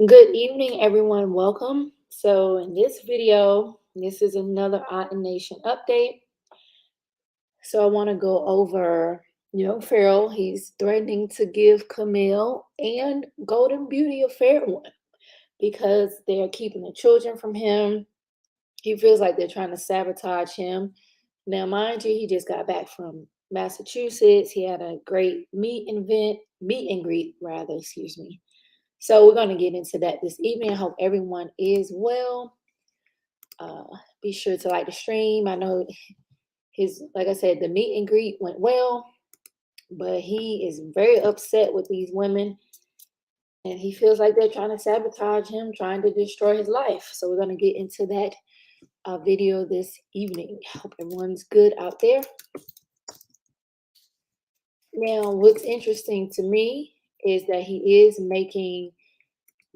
Good evening, everyone. Welcome. So, in this video, this is another Aunt and Nation update. So, I want to go over, Pharaoh. He's threatening to give Kemel and Golden Beauty a fair one because they're keeping the children from him. He feels like they're trying to sabotage him. Now, mind you, he just got back from Massachusetts. He had a great meet and greet, rather, excuse me. So we're going to get into that this evening. I hope everyone is well. Uh, be sure to like the stream. I know like I said, the meet and greet went well, but he is very upset with these women, and he feels like they're trying to sabotage him, trying to destroy his life. So we're going to get into that video this evening. Hope everyone's good out there. Now, what's interesting to me is that he is making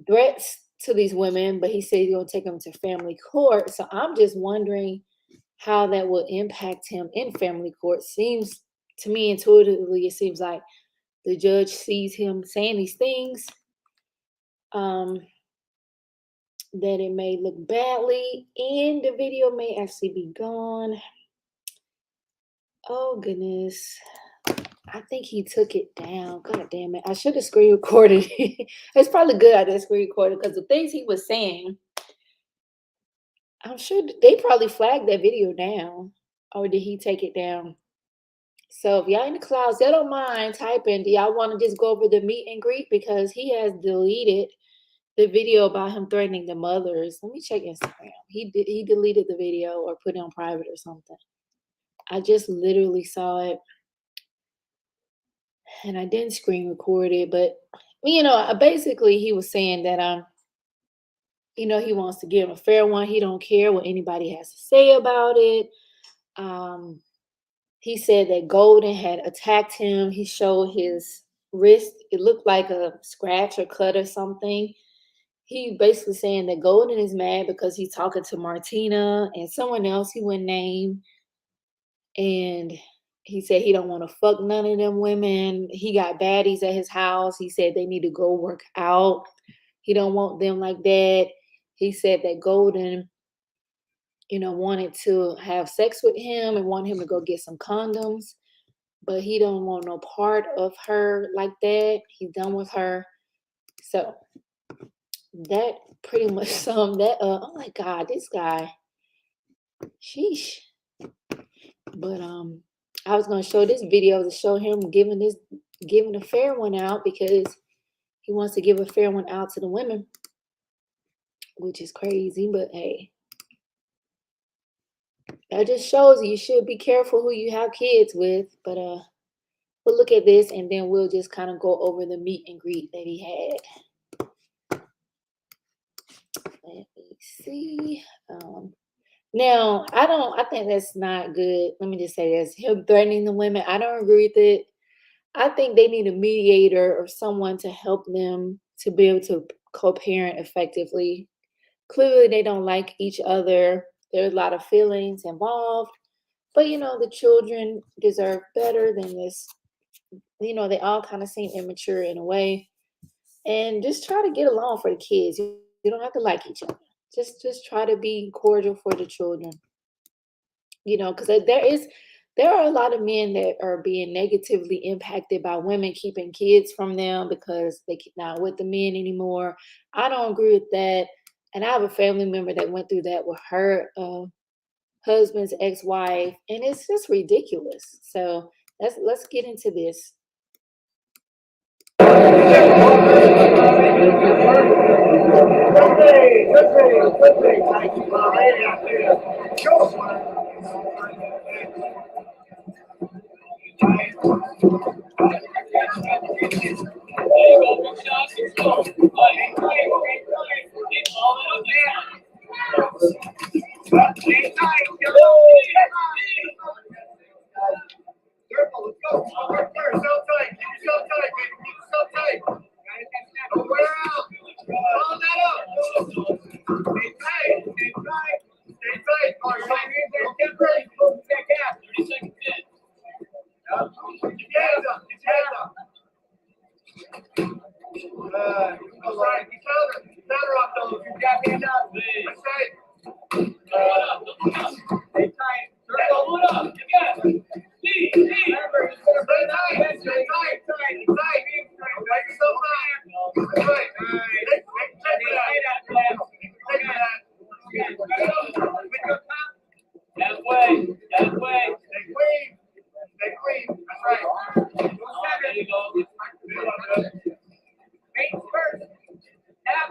threats to these women, but he said he's going to take them to family court. So I'm just wondering how that will impact him in family court. Seems to me intuitively, it seems like the judge sees him saying these things, that it may look badly, and the video may actually be gone. Oh, goodness. I think he took it down. God damn it. I should have screen recorded. It's probably good I didn't screen record it because the things he was saying, I'm sure they probably flagged that video down. Or did he take it down? So if y'all in the clouds, y'all don't mind typing, do y'all want to just go over the meet and greet? Because he has deleted the video about him threatening the mothers. Let me check Instagram. He deleted the video or put it on private or something. I just literally saw it. And I didn't screen record it, but basically he was saying that he wants to give him a fair one. He don't care what anybody has to say about it. He said that Golden had attacked him. He showed his wrist. It looked like a scratch or cut or something. He basically saying that Golden is mad because he's talking to Martina and someone else he wouldn't name. And he said he don't want to fuck none of them women. He got baddies at his house. He said they need to go work out. He don't want them like that. He said that Golden, wanted to have sex with him and want him to go get some condoms, but he don't want no part of her like that. He's done with her. So that pretty much summed that up. Oh my God, this guy. Sheesh. But I was gonna show this video to show him giving a fair one out because he wants to give a fair one out to the women, which is crazy, but hey. That just shows you should be careful who you have kids with. But we'll look at this and then we'll just kind of go over the meet and greet that he had. Let me see. Now, I think that's not good. Let me just say this. Him threatening the women, I don't agree with it. I think they need a mediator or someone to help them to be able to co-parent effectively. Clearly, they don't like each other. There's a lot of feelings involved. But, the children deserve better than this. They all kind of seem immature in a way. And just try to get along for the kids. You don't have to like each other. Just try to be cordial for the children. Because there are a lot of men that are being negatively impacted by women keeping kids from them because they're not with the men anymore. I don't agree with that. And I have a family member that went through that with her husband's ex-wife, and it's just ridiculous. So let's get into this. Better off though. If you got me enough. That's right. Stay tight. Hold up. Remember, stay tight. Stay tight. Tight. Make yourself tight. That's right. Check that. That way. Stay clean. Stay clean. That's right. There you go. Face first. Tap.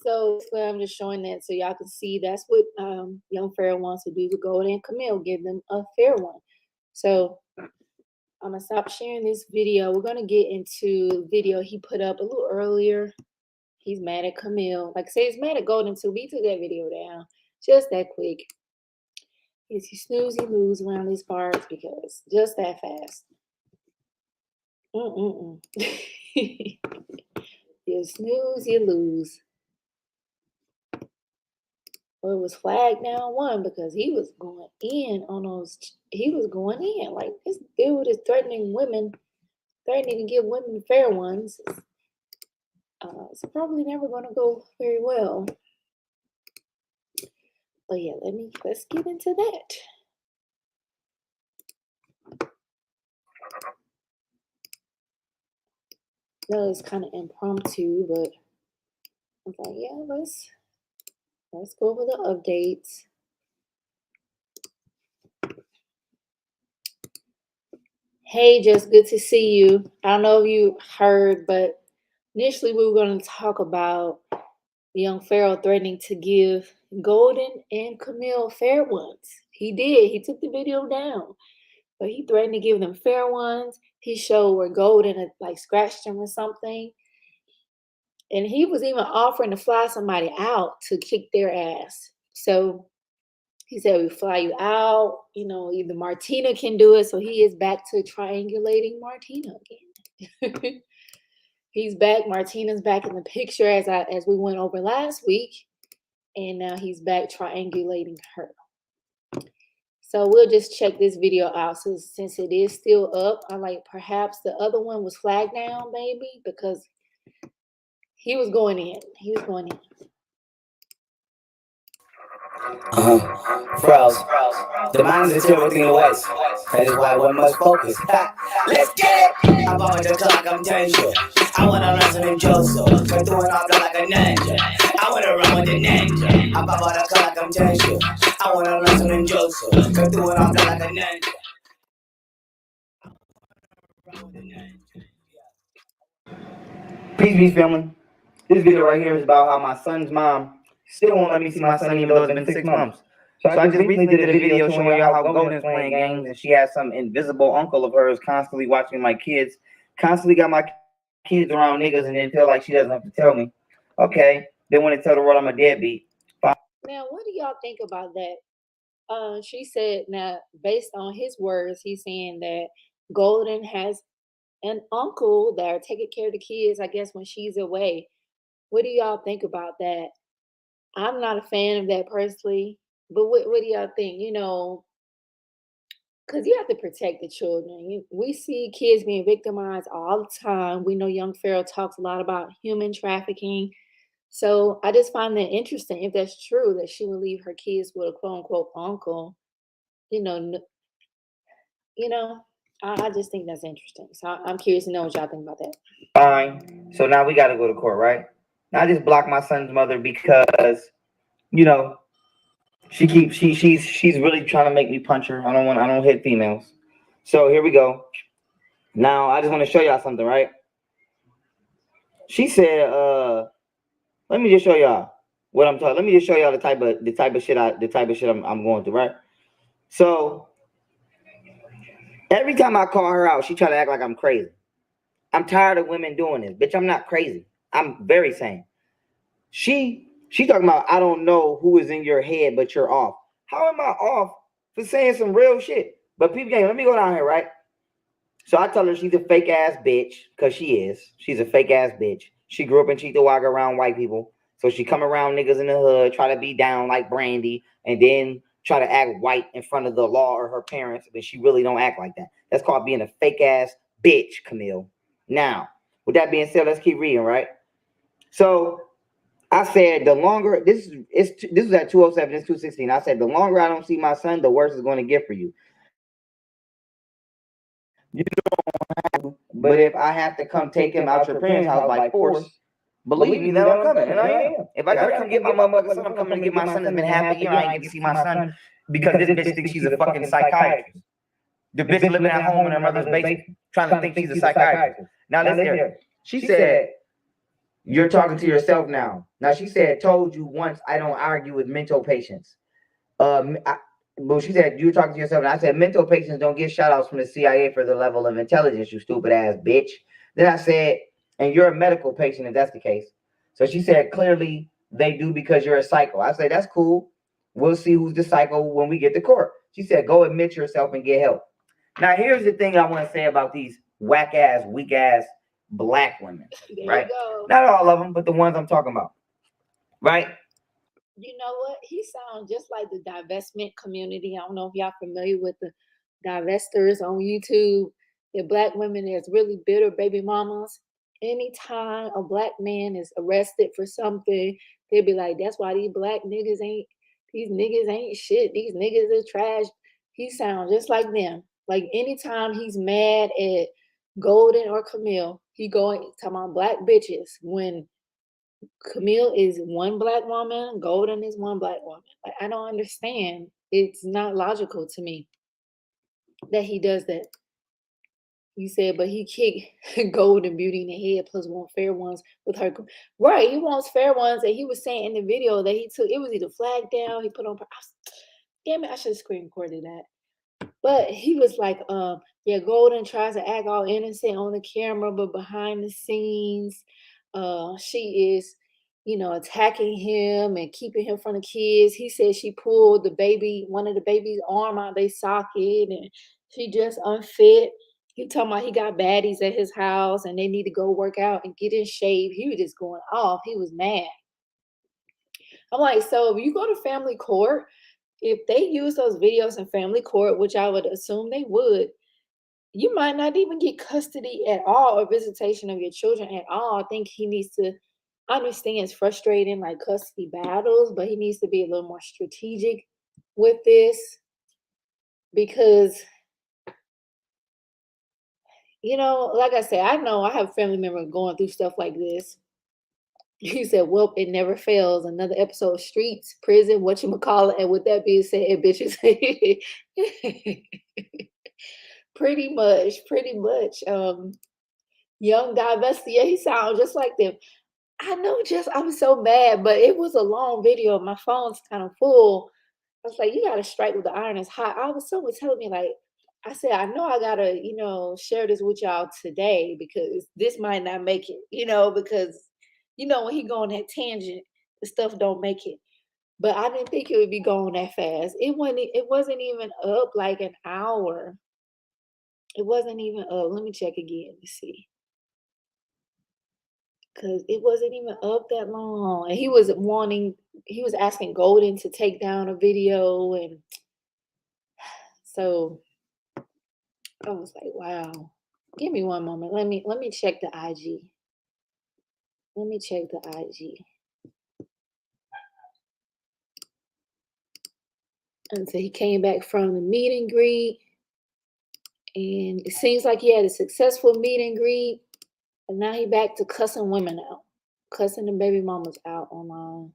So I'm just showing that so y'all can see that's what young Pharaoh wants to do to Golden and Kemel, give them a fair one. So I'm gonna stop sharing this video. We're gonna get into the video he put up a little earlier. He's mad at Kemel. Like I say, he's mad at Golden too. We took that video down just that quick. Is you snooze, you lose around these parts because just that fast. You snooze, you lose. Well, it was flagged down one because he was going in on those. He was going in like this dude is threatening women, threatening to give women fair ones. It's probably never going to go very well. But yeah, let's get into that. No, it's kind of impromptu, but I was like, yeah, let's go over the updates. Hey, just good to see you. I don't know if you heard, but initially we were going to talk about young Pharaoh threatening to give Golden and Kemel fair ones. He did. He took the video down, but he threatened to give them fair ones. He showed where Golden had like scratched him or something. And he was even offering to fly somebody out to kick their ass. So he said, we fly you out. You know, either Martina can do it. So he is back to triangulating Martina again. He's back. Martina's back in the picture as we went over last week. And now he's back triangulating her. So we'll just check this video out. So since it is still up, I'm like, perhaps the other one was flagged down, maybe, because he was going in. He was going in. Froze. The mind is still within the waist. That is why one must focus. Let's get it! I'm on the clock, I'm danger. I wanna learn some Joseph. But doing all like a ninja. I wanna run with the ninja. I'm on the clock, I'm danger. I wanna learn some Joseph. But doing all like a ninja. Peace, family. This video right here is about how my son's mom still won't let me see my son even though it's been 6 months. So I just recently did a video showing y'all how Golden's playing games and she has some invisible uncle of hers constantly watching my kids, constantly got my kids around niggas and then feel like she doesn't have to tell me. Okay, then want to tell the world I'm a deadbeat. Now, what do y'all think about that? She said, now, based on his words, he's saying that Golden has an uncle that are taking care of the kids, I guess, when she's away. What do y'all think about that? I'm not a fan of that personally, but what do y'all think? You know, because you have to protect the children. We see kids being victimized all the time. We know young Pharaoh talks a lot about human trafficking. So I just find that interesting if that's true that she would leave her kids with a quote unquote uncle. You know, you know, I just think that's interesting. So I'm curious to know what y'all think about that. Fine. So now we got to go to court, right? Now I just blocked my son's mother because, you know, she's really trying to make me punch her. I don't hit females. So here we go. Now I just want to show y'all something, right? She said, let me just show y'all what I'm talking. Let me just show y'all the type of shit I'm going through, right? So every time I call her out, she try to act like I'm crazy. I'm tired of women doing this. Bitch, I'm not crazy. I'm very sane. She talking about I don't know who is in your head, but you're off. How am I off for saying some real shit? But people, let me go down here, right? So I tell her she's a fake ass bitch, because she is. She's a fake ass bitch. She grew up in Cheektowaga around white people. So she come around niggas in the hood, try to be down like Brandy, and then try to act white in front of the law or her parents, but she really don't act like that. That's called being a fake ass bitch, Kemel. Now, with that being said, let's keep reading, right? So I said the longer this is at 207, it's 216. I said the longer I don't see my son, the worse it's going to get for you. But if I have to come take him out your parents' house by force, believe me that I'm coming, and I am. If I gotta come get my motherfucking son, I'm coming to get my son. It's been half a year, I ain't get to see my son because this bitch thinks she's a fucking psychiatrist. The bitch living at home in her mother's basement, trying to think she's a psychiatrist. Now listen here. She said, "You're talking to yourself now." Now she said, "Told you once I don't argue with mental patients." But she said, "You're talking to yourself." And I said, "Mental patients don't get shout outs from the CIA for the level of intelligence, you stupid ass bitch." Then I said, "And you're a medical patient if that's the case." So she said, "Clearly they do because you're a psycho." I said, "That's cool. We'll see who's the psycho when we get to court." She said, "Go admit yourself and get help." Now, here's the thing I want to say about these whack ass, weak ass black women, right? Not all of them, but the ones I'm talking about, right? You know what? He sounds just like the divestment community. I don't know if y'all familiar with the divestors on YouTube. The black women that's really bitter baby mamas. Anytime a black man is arrested for something, they'll be like, "That's why these niggas ain't shit. These niggas are trash." He sounds just like them. Like anytime he's mad at Golden or Camille, he going talking about black bitches when Camille is one black woman, Golden is one black woman. Like, I don't understand. It's not logical to me that he does that. You said, but he kicked Golden Beauty in the head plus want fair ones with her. Right, he wants fair ones. And he was saying in the video that he took, it was either flag down, he put on, damn it, I should have screen recorded that. But he was like, yeah, Golden tries to act all innocent on the camera, but behind the scenes, she is, attacking him and keeping him from the kids. He said she pulled one of the baby's arm out their socket, and she just unfit. He talking about he got baddies at his house and they need to go work out and get in shape. He was just going off. He was mad. I'm like, so if you go to family court, if they use those videos in family court, which I would assume they would, you might not even get custody at all or visitation of your children at all. I think he needs to understand it's frustrating, like custody battles, but he needs to be a little more strategic with this because, like I said, I know I have a family member going through stuff like this. He said, "Well, it never fails." Another episode of Streets, Prison, whatchamacallit. And with that being said, bitches. Pretty much. Young Divestia, he sounds just like them. I know, I'm so mad, but it was a long video. My phone's kind of full. I was like, you gotta strike with the iron is hot. Someone was telling me, like, I said, I know I gotta, share this with y'all today because this might not make it, because when he go on that tangent, the stuff don't make it. But I didn't think it would be going that fast. It wasn't even up like an hour. It wasn't even up. Let me check again to see. Because it wasn't even up that long. And he was asking Golden to take down a video. And so I was like, wow. Give me one moment. Let me check the IG. Let me check the IG. And so he came back from the meet and greet. And it seems like he had a successful meet and greet. And now he back to cussing women out. Cussing the baby mamas out online.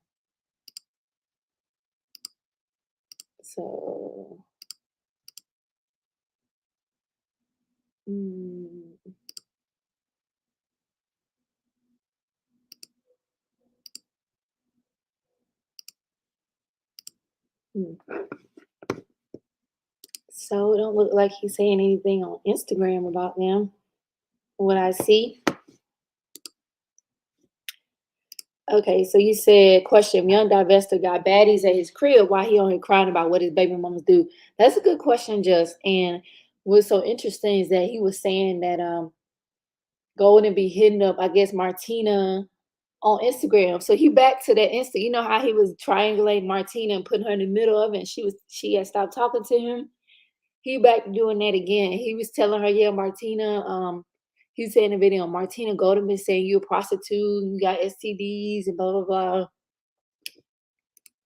So So it don't look like he's saying anything on Instagram about them. What I see. Okay, so you said, question, young divestor got baddies at his crib. Why he on here crying about what his baby mamas do? That's a good question, Just. And what's so interesting is that he was saying that Golden be hitting up, I guess, Martina on Instagram. So he back to that Insta. You know how he was triangulating Martina and putting her in the middle of it, and she had stopped talking to him. He back doing that again. He was telling her, yeah, Martina, he said in the video, Martina Golden been saying you a prostitute, you got STDs and blah blah blah.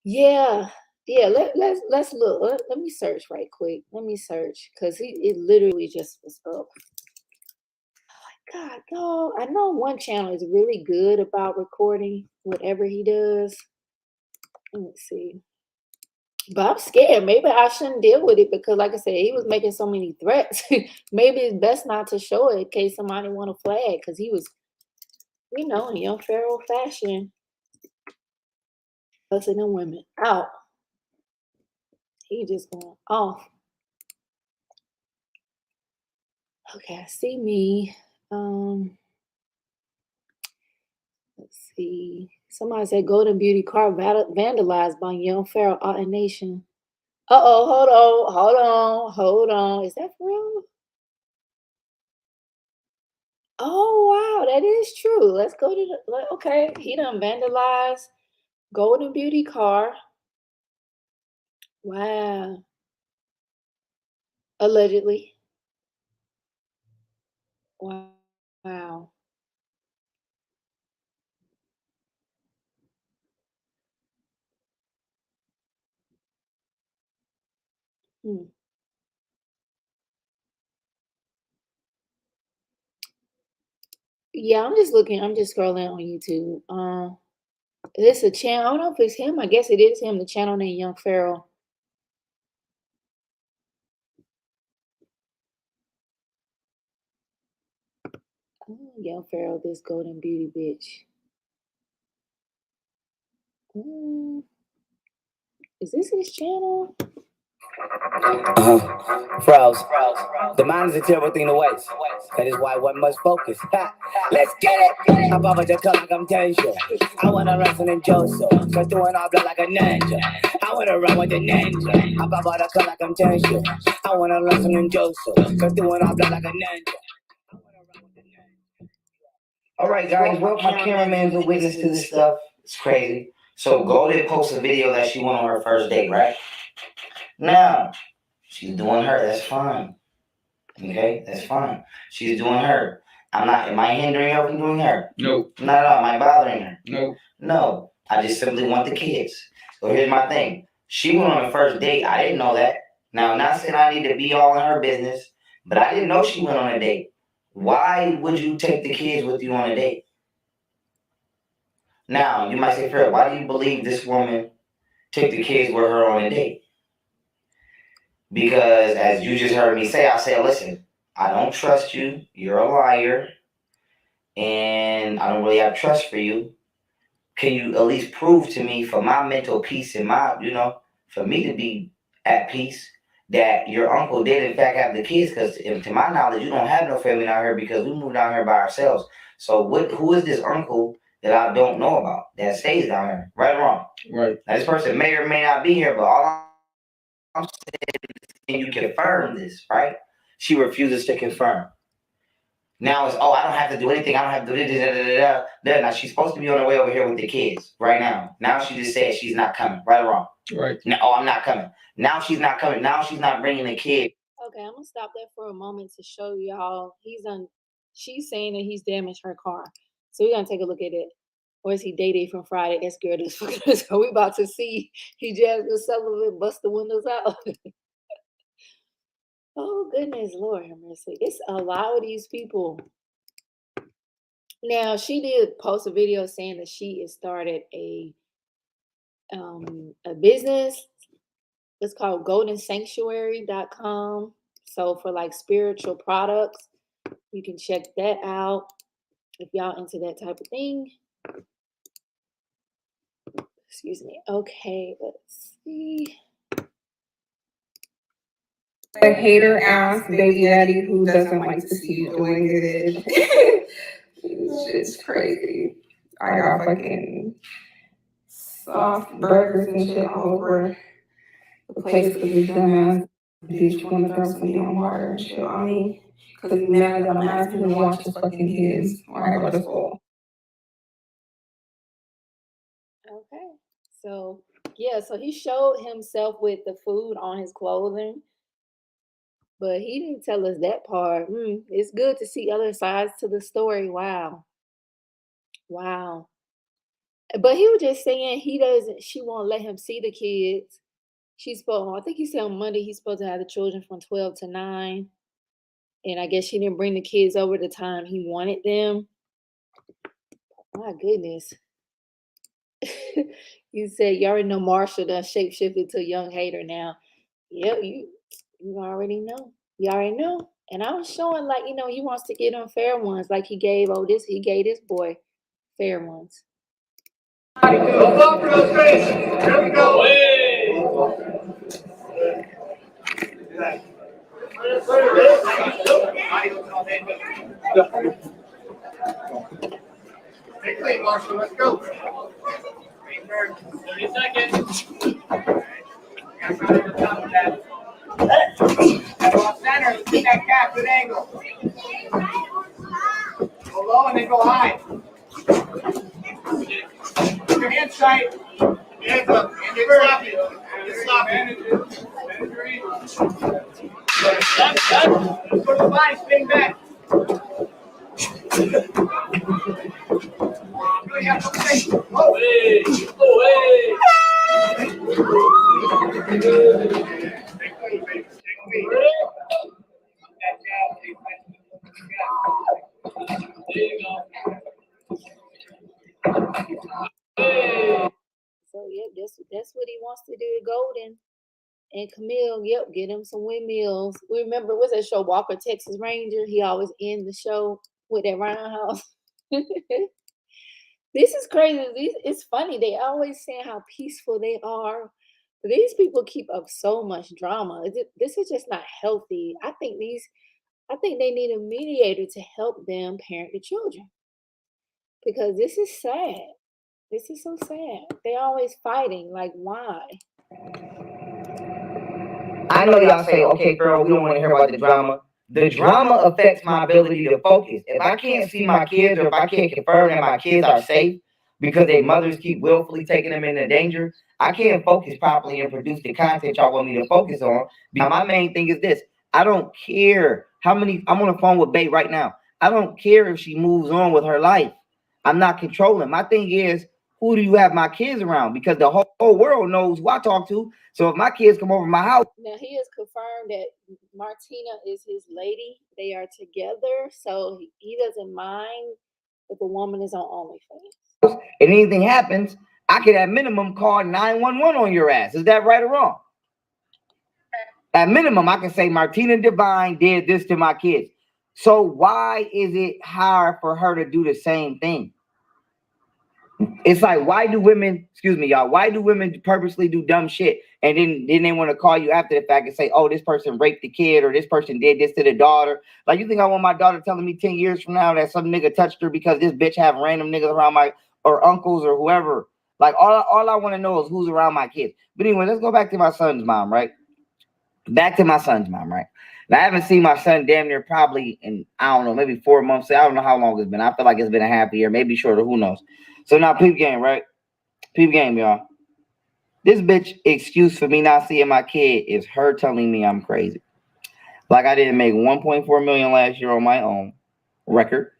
Yeah, yeah. Let's look. Let me search right quick. Let me search because it literally just was up. God, no, I know one channel is really good about recording whatever he does. Let me see. But I'm scared. Maybe I shouldn't deal with it because, like I said, he was making so many threats. Maybe it's best not to show it in case somebody want to flag because he was, in young Pharaoh fashion, cussing them women out. He just going off. Okay, I see me. Let's see. Somebody said Golden Beauty car vandalized by young Pharaoh out in nation. Uh-oh, hold on. Is that for real? Oh, wow, that is true. Let's go to okay, he done vandalized Golden Beauty car. Wow. Allegedly. Wow. Wow. Hmm. Yeah, I'm just scrolling on YouTube. This a channel. I don't know if it's him. I guess it is him, the channel named Young Pharaoh. Oh, Young Pharaoh, this Golden Beauty bitch. Mm, is this his channel? Froze. The mind is a terrible thing to waste. That is why one must focus. Ha. Let's get it! I'm over the cut like I'm Tension. I wanna wrestle in Joseph. Cause doing all blood like a ninja. I wanna run with the ninja. I'm over the cut like I'm Tension. I wanna wrestle in Joseph. Cause doing all blood like a ninja. All right, guys. Well, my cameraman's a witness to this stuff. It's crazy. So Golden posts a video that she went on her first date, right? Now, she's doing her. That's fine. Okay, that's fine. She's doing her. I'm not. Am I hindering her from doing her? Nope. Not at all. Am I bothering her? Nope. No. I just simply want the kids. So here's my thing. She went on a first date. I didn't know that. Now, I'm not saying I need to be all in her business, but I didn't know she went on a date. Why would you take the kids with you on a date? Now, you might say, Pharaoh, why do you believe this woman took the kids with her on a date? Because as you just heard me say, I said, listen, I don't trust you. You're a liar. And I don't really have trust for you. Can you at least prove to me for my mental peace and for me to be at peace that your uncle did in fact have the kids? Because to my knowledge, you don't have no family down here because we moved down here by ourselves. So who is this uncle that I don't know about that stays down here? Right or wrong? Right. Now, this person may or may not be here, but all I'm saying is, can you confirm this, right? She refuses to confirm. Now it's, I don't have to do anything. I don't have to do this. Now she's supposed to be on her way over here with the kids right now. Now she just said she's not coming. Right or wrong? Right. No, I'm not coming. Now she's not coming. Now she's not bringing the kid. Okay, I'm gonna stop there for a moment to show y'all. She's saying that he's damaged her car. So we're gonna take a look at it. Or is he dated from Friday? That scared us. So we about to see he just was Sullivan bust the windows out. Oh goodness, Lord have mercy. It's a lot of these people. Now she did post a video saying that she has started a business. It's called goldensanctuary.com. So for like spiritual products, you can check that out if y'all into that type of thing. Excuse me. Okay, let's see. A hater ass baby daddy who doesn't like to see you doing good. It's crazy. I got fucking soft burgers and shit all over the place because this dumbass bitch want to throw some damn water and shit on me. Because he's mad that I'm asking him to watch his fucking kids when I go to school. Okay. So yeah, so he showed himself with the food on his clothing, but he didn't tell us that part. It's good to see other sides to the story. Wow. Wow. But he was just saying she won't let him see the kids. I think he said on Monday he's supposed to have the children from 12 to 9. And I guess she didn't bring the kids over the time he wanted them. My goodness. You said you already know Marshall done shapeshifted to a young hater now. Yep, you already know. You already know. And I was showing like, he wants to get them fair ones, like he gave this boy fair ones. Hold on for those fish. Here we go. Hey, clean, Marshall. Let's go. 30 seconds. Off center. Keep that cap. Good angle. Go low and then go high. Keep your hands tight. Hands up. Get sloppy. Get sloppy. Go to the body. Spin back. Really have to say. Away. Away. So yep, that's what he wants to do to Golden. And Kemel, yep, get him some windmills. We remember, what's that show, Walker, Texas Ranger? He always ends the show with that roundhouse. This is crazy. It's funny. They always saying how peaceful they are. But these people keep up so much drama. This is just not healthy. I think they need a mediator to help them parent the children. Because this is sad. This is so sad. They always fighting. Like, why? I know y'all say, okay, Pharaoh, we don't want to hear about the drama. The drama affects my ability to focus. If I can't see my kids, or if I can't confirm that my kids are safe because their mothers keep willfully taking them into danger, I can't focus properly and produce the content y'all want me to focus on. Now, my main thing is this. I don't care how many, I'm on the phone with Bae right now. I don't care if she moves on with her life. I'm not controlling. My thing is, who do you have my kids around? Because the whole world knows who I talk to. So if my kids come over my house. Now, he has confirmed that Martina is his lady. They are together. So he doesn't mind if a woman is on OnlyFans. And anything happens, I could at minimum call 911 on your ass. Is that right or wrong? At minimum, I can say Martina Divine did this to my kids. So why is it hard for her to do the same thing? It's like, why do women, excuse me, y'all, why do women purposely do dumb shit? And then they want to call you after the fact and say, oh, this person raped the kid, or this person did this to the daughter. Like, you think I want my daughter telling me 10 years from now that some nigga touched her because this bitch have random niggas around or uncles or whoever? Like, all I want to know is who's around my kids. But anyway, let's go back to my son's mom, right? Back to my son's mom, right? Now, I haven't seen my son damn near probably in, I don't know, maybe 4 months. I don't know how long it's been. I feel like it's been a half a year, maybe shorter, who knows? So now, peep game, right? Peep game, y'all. This bitch excuse for me not seeing my kid is her telling me I'm crazy. Like, I didn't make 1.4 million last year on my own record.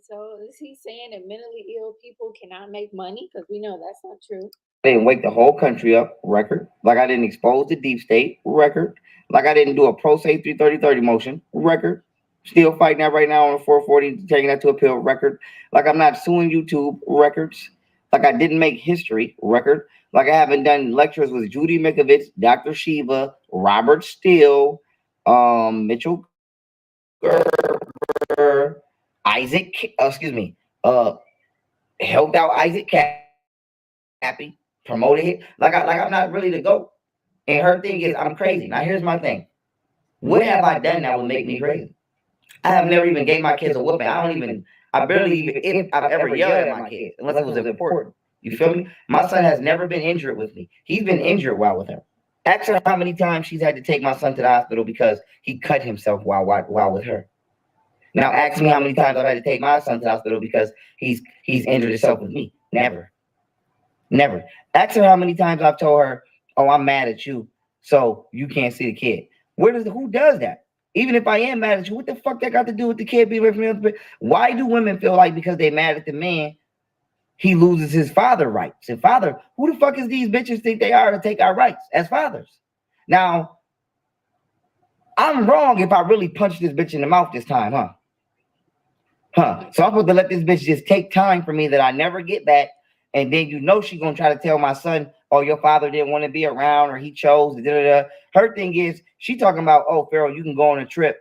So is he saying that mentally ill people cannot make money? Because we know that's not true. I didn't wake the whole country up, record. Like, I didn't expose the deep state, record. Like, I didn't do a pro se 330 motion, record. Still fighting that right now on 440, taking that to appeal, record. Like, I'm not suing YouTube, records. Like, I didn't make history, record. Like, I haven't done lectures with Judy Mikovits, Dr. Shiva, Robert Steele, Mitchell Gerber, Isaac, helped out Isaac Cappy, promoted it. Like I'm not really the GOAT. And her thing is, I'm crazy. Now, here's my thing. What have I done that would make me crazy? I have never even gave my kids a whooping. I barely even, if I've ever yelled at my kids, unless it was important. You feel me? My son has never been injured with me. He's been injured while with her. Ask her how many times she's had to take my son to the hospital because he cut himself while with her. Now, ask me how many times I've had to take my son to the hospital because he's injured himself with me. Never. Never. Ask her how many times I've told her, "Oh, I'm mad at you, so you can't see the kid." Who does that? Even if I am mad at you, what the fuck that got to do with the kid being away from the other? Why do women feel like because they mad at the man, he loses his father rights? And father, who the fuck is these bitches think they are to take our rights as fathers? Now, I'm wrong if I really punch this bitch in the mouth this time, huh? So I'm supposed to let this bitch just take time for me that I never get back, and then she's gonna try to tell my son, "Oh, your father didn't want to be around, or he chose." Da, da, da. Her thing is, she talking about, "Oh, Pharaoh, you can go on a trip,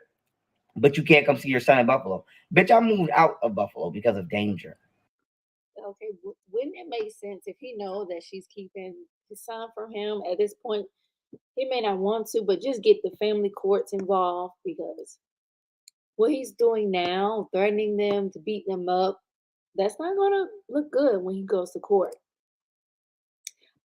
but you can't come see your son in Buffalo." Bitch, I moved out of Buffalo because of danger. Okay, wouldn't it make sense if he know that she's keeping his son from him at this point? He may not want to, but just get the family courts involved, because what he's doing now, threatening them to beat them up, that's not gonna look good when he goes to court.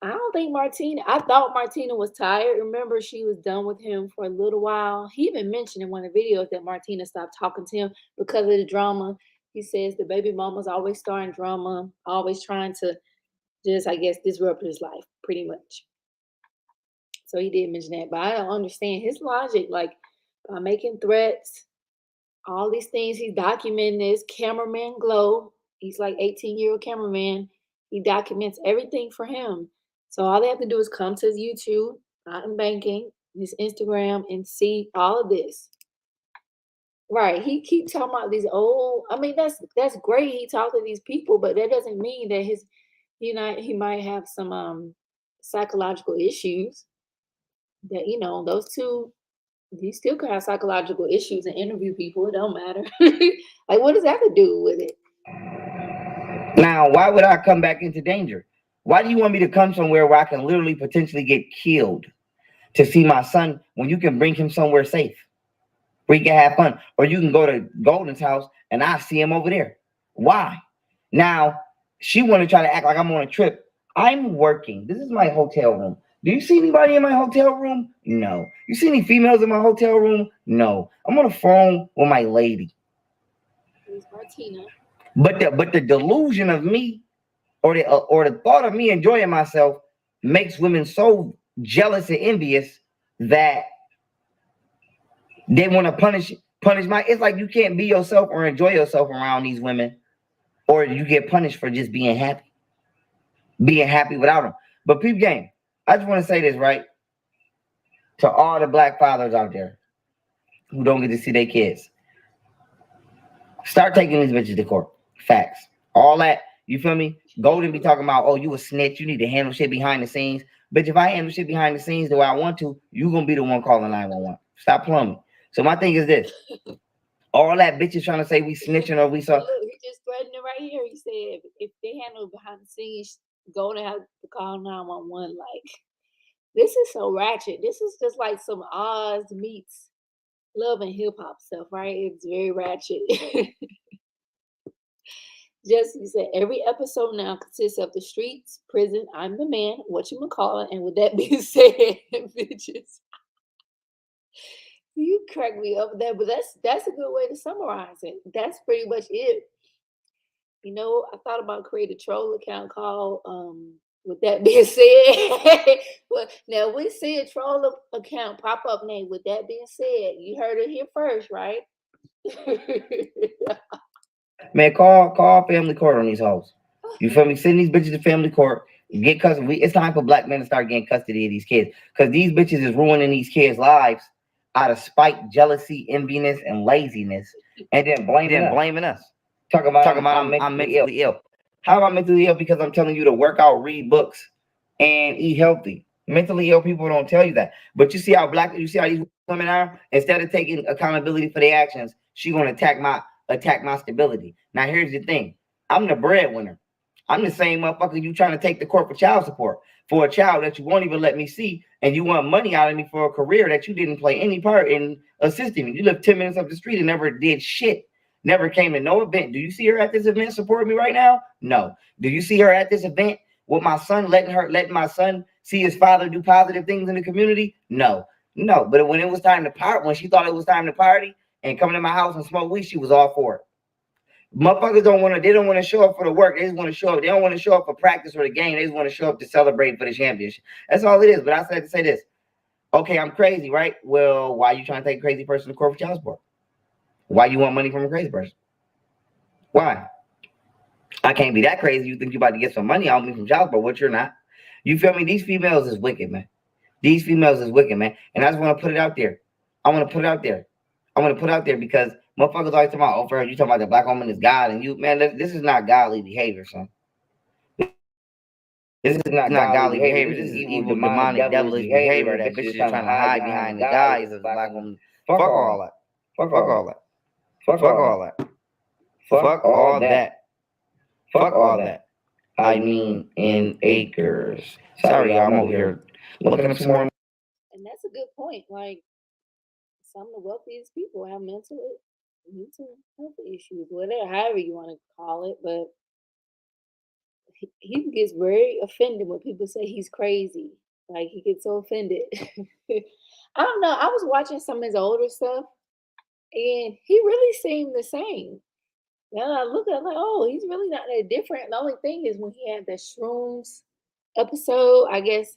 I don't think Martina. I thought Martina was tired. Remember, she was done with him for a little while. He even mentioned in one of the videos that Martina stopped talking to him because of the drama. He says the baby mama's always starting drama, always trying to just, I guess, disrupt his life, pretty much. So he did mention that, but I don't understand his logic. Like, by making threats, all these things, he's documenting this. Cameraman Glow, he's like 18-year-old cameraman. He documents everything for him. So all they have to do is come to his YouTube, not in banking, his Instagram, and see all of this. Right. He keeps talking about these old. I mean, that's great. He talked to these people, but that doesn't mean that he might have some psychological issues. That those two, he still could have psychological issues and interview people. It don't matter. Like, what does that have to do with it? Now, why would I come back into danger? Why do you want me to come somewhere where I can literally potentially get killed to see my son when you can bring him somewhere safe where he can have fun? Or you can go to Golden's house and I see him over there. Why? Now, she want to try to act like I'm on a trip. I'm working. This is my hotel room. Do you see anybody in my hotel room? No. You see any females in my hotel room? No. I'm on the phone with my lady. It's Martina. But the delusion of me, or the thought of me enjoying myself, makes women so jealous and envious that they want to punish my. It's like you can't be yourself or enjoy yourself around these women, or you get punished for just being happy without them. But peep game, I just want to say this, right, to all the black fathers out there who don't get to see their kids. Start taking these bitches to court. Facts. All that, you feel me? Golden be talking about, "Oh, you a snitch. You need to handle shit behind the scenes." Bitch, if I handle shit behind the scenes the way I want to, you gonna be the one calling 911. Stop plumbing. So my thing is this: all that bitches trying to say we snitching or we saw. Look, he just threatened it right here. He said if they handle behind the scenes, go to have to call 911. Like, this is so ratchet. This is just like some Oz meets love and hip hop stuff, right? It's very ratchet. Jesse said every episode now consists of the streets, prison, I'm the man, what you call it, and with that being said, bitches, you crack me up with that, but that's a good way to summarize it. That's pretty much it. I thought about creating a troll account called with that being said. But now we see a troll account pop up name. With that being said, you heard it here first, right? Man, call family court on these hoes. You feel me? Send these bitches to family court. Get custody. It's time for black men to start getting custody of these kids, because these bitches is ruining these kids' lives out of spite, jealousy, enviness, and laziness, and then blaming us. Talking about I'm mentally ill. How am I mentally ill? Because I'm telling you to work out, read books, and eat healthy. Mentally ill people don't tell you that. But you see how these women are? Instead of taking accountability for their actions, she gonna attack my stability. Now here's the thing: I'm the breadwinner. I'm the same motherfucker you trying to take to court for child support for a child that you won't even let me see, and you want money out of me for a career that you didn't play any part in assisting me. You lived 10 minutes up the street and never did shit. Never came to no event. Do you see her at this event supporting me right now? No. Do you see her at this event with my son, letting my son see his father do positive things in the community? No. No. But when it was time to party, when she thought it was time to party and come to my house and smoke weed, she was all for it. Motherfuckers don't want to. They don't want to show up for the work. They just want to show up. They don't want to show up for practice or the game. They just want to show up to celebrate for the championship. That's all it is. But I said to say this. Okay, I'm crazy, right? Well, why are you trying to take a crazy person to court for child support? Why you want money from a crazy person? Why? I can't be that crazy. You think you about to get some money out of me from child support? What you're not. You feel me? These females is wicked, man. These females is wicked, man. And I just want to put it out there. I want to put it out there. I want to put it out there because motherfuckers always talking about, oh, Pharaoh, you talking about the black woman is God, and you, man, this is not godly behavior, son. This is not godly behavior. This is evil, demonic, devilish behavior that bitches are trying to hide behind the guise of the black woman. Fuck all that. Fuck all that. Fuck all that. Fuck all that. Fuck all that. I mean, in acres. Sorry, y'all, I'm over here looking up some more. And that's a good point. Like some of the wealthiest people have mental health issues, whatever, however you want to call it. But he gets very offended when people say he's crazy. Like he gets so offended. I don't know. I was watching some of his older stuff, and he really seemed the same. Then I look at it like, oh, he's really not that different. The only thing is when he had the shrooms episode, I guess,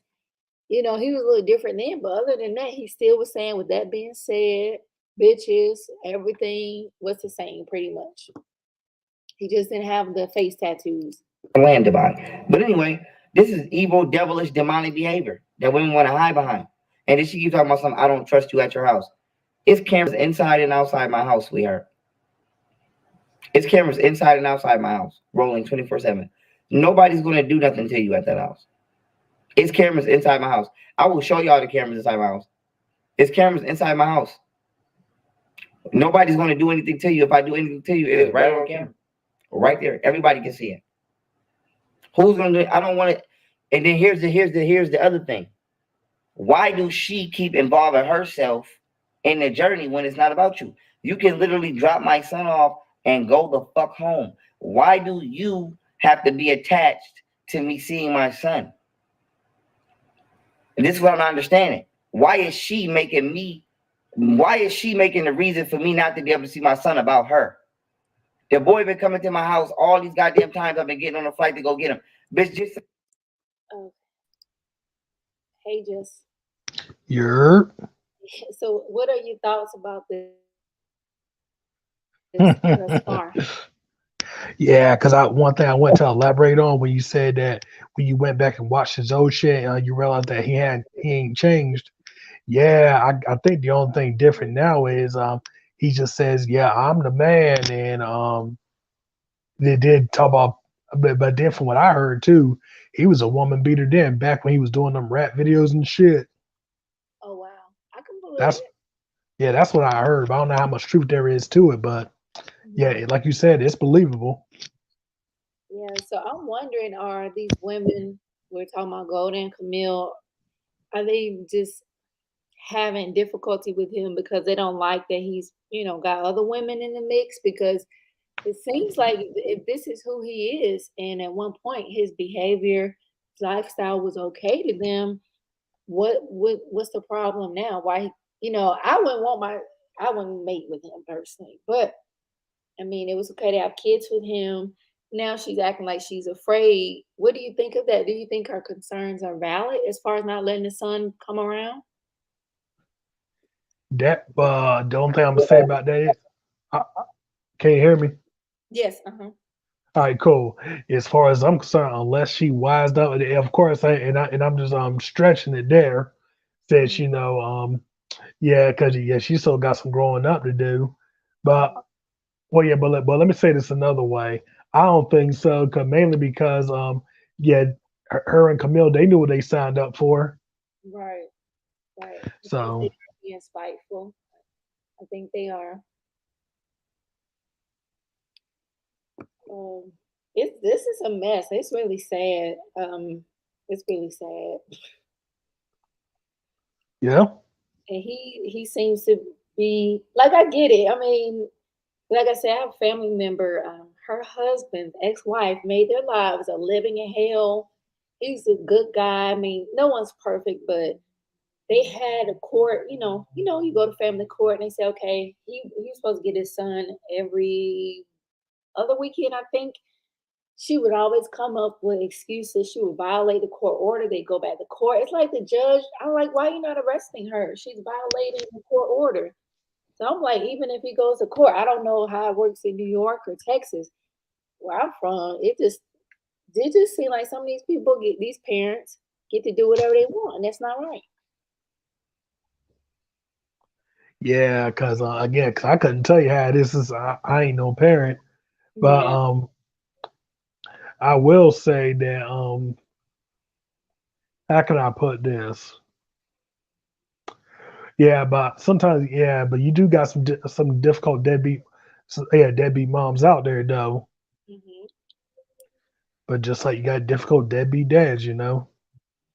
he was a little different then. But other than that, he still was saying, with that being said, bitches, everything was the same pretty much. He just didn't have the face tattoos. Land to buy. But anyway, this is evil, devilish, demonic behavior that women want to hide behind. And then she keeps talking about something, I don't trust you at your house. It's cameras inside and outside my house, sweetheart. It's cameras inside and outside my house, rolling 24/7. Nobody's going to do nothing to you at that house. It's cameras inside my house. I will show y'all the cameras inside my house. It's cameras inside my house. Nobody's going to do anything to you. If I do anything to you, it is right on camera. Right there. Everybody can see it. Who's going to do it? I don't want it. And then here's the other thing. Why do she keep involving herself in the journey when it's not about you? You can literally drop my son off and go the fuck home. Why do you have to be attached to me seeing my son? And this is what I'm not understanding. Why is she making the reason for me not to be able to see my son about her? The boy been coming to my house all these goddamn times. I've been getting on a flight to go get him. Bitch, just. Oh, hey, just. You're. So, what are your thoughts about this thus far? Yeah, because one thing I want to elaborate on when you said that when you went back and watched his old shit, you realized that he ain't changed. Yeah, I think the only thing different now is he just says, "Yeah, I'm the man," and they did talk about, but then from what I heard too, he was a woman beater then back when he was doing them rap videos and shit. Oh wow, I can believe That's it. yeah, that's what I heard. But I don't know how much truth there is to it, but yeah, like you said, it's believable. Yeah, so I'm wondering, are these women we're talking about, Golden, Camille, are they just having difficulty with him because they don't like that he's, got other women in the mix? Because it seems like if this is who he is, and at one point his behavior, his lifestyle was okay to them, what's the problem now? Why, I wouldn't mate with him personally, but I mean, it was okay to have kids with him. Now she's acting like she's afraid. What do you think of that? Do you think her concerns are valid as far as not letting the son come around? That the only thing I'm gonna say about that is, can you hear me? Yes. Uh-huh. All right, cool. As far as I'm concerned, unless she wised up, and of course, I'm just stretching it there. Says Mhm. yeah, because yeah, she still got some growing up to do. But well, yeah, but let me say this another way. I don't think so, mainly because yeah, her and Camille, they knew what they signed up for. Right. Right. I think So they're being spiteful. I think they are. Um, this is a mess. It's really sad. It's really sad. yeah, And he seems to be like, I get it. I mean, like I said, I have a family member. Her husband's ex-wife made their lives a living in hell. He's a good guy. I mean, no one's perfect, but they had a court. You go to family court and they say, okay, he's supposed to get his son every other weekend, I think she would always come up with excuses. She would violate the court order. They go back to court. It's like the judge. I'm like, why are you not arresting her? She's violating the court order. So I'm like, even if he goes to court, I don't know how it works in New York or Texas, where I'm from. It just seems like some of these people get these parents get to do whatever they want, and that's not right. Yeah, because again, because I couldn't tell you how this is. I ain't no parent, but Yeah. I will say that how can I put this? Yeah, but sometimes, yeah, but you do got some difficult deadbeat, yeah, deadbeat moms out there though. Hmm. But just like you got difficult deadbeat dads, you know.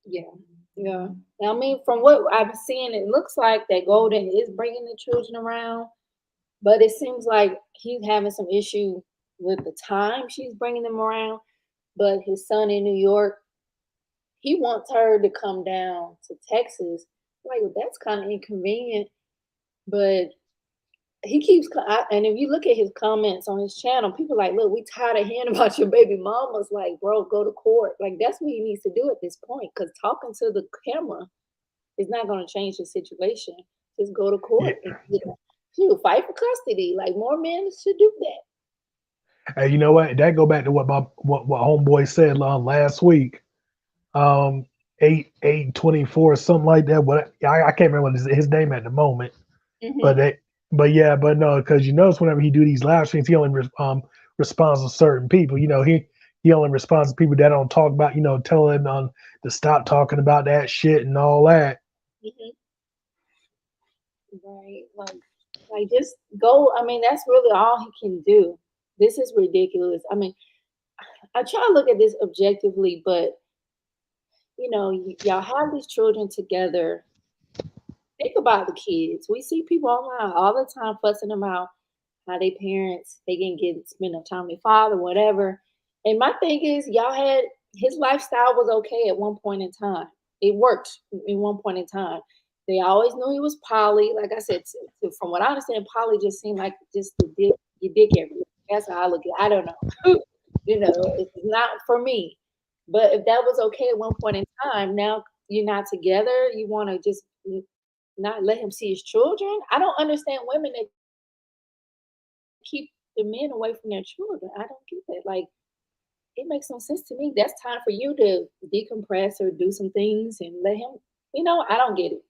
Yeah. Yeah. I mean, from what I've seen, it looks like that Golden is bringing the children around, but it seems like he's having some issue with the time she's bringing them around. But his son in New York, he wants her to come down to Texas. Like, well, that's kind of inconvenient, but he keeps and if you look at his comments on his channel, people like, look, we tired of hearing about your baby mamas. Like, bro, go to court. Like, that's what he needs to do at this point, because talking to the camera is not going to change the situation. Just go to Yeah, court and shoot, fight for custody. Like, more men should do that. and you know what? That go back to what homeboy said last week. Um, 824 something like that. What I can't remember his name at the moment, but Hmm. that, but yeah, but no, because you notice whenever he do these live streams, he only responds to certain people. You know, he only responds to people that don't talk about, tell him to stop talking about that shit and all that. Hmm. Right. Like just go. I mean, that's really all he can do. This is ridiculous. I mean, I try to look at this objectively, but y'all have these children together. Think about the kids. We see people online all the time fussing them out, how they parents, they can get spend no time with their father, whatever. And my thing is, y'all had his lifestyle was okay at one point in time. It worked in one point in time. They always knew he was poly. Like I said, from what I understand, poly just seemed like just the dick, your dick everywhere. That's how I look at it. I don't know. It's not for me. But if that was okay at one point in time, now you're not together. You want to just not let him see his children. I don't understand women that keep the men away from their children. I don't get that. Like, it makes no sense to me. That's time for you to decompress or do some things and let him. I don't get it.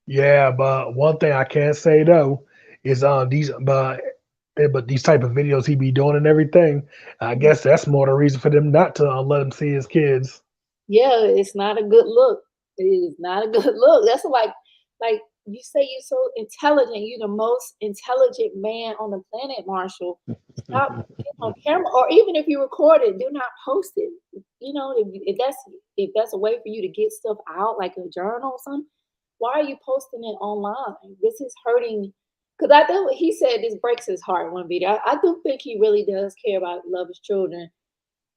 Yeah, but one thing I can say though is but these type of videos he be doing and everything, I Mhm. guess that's more the reason for them not to let him see his kids. Yeah, it's not a good look. It is not a good look. That's like you say you're so intelligent. You're the most intelligent man on the planet, Marshall. Stop getting on camera, or even if you record it, do not post it. If that's a way for you to get stuff out, like a journal or something, why are you posting it online? This is hurting. Because I think he said this breaks his heart. One video, I do think he really does care about love his children.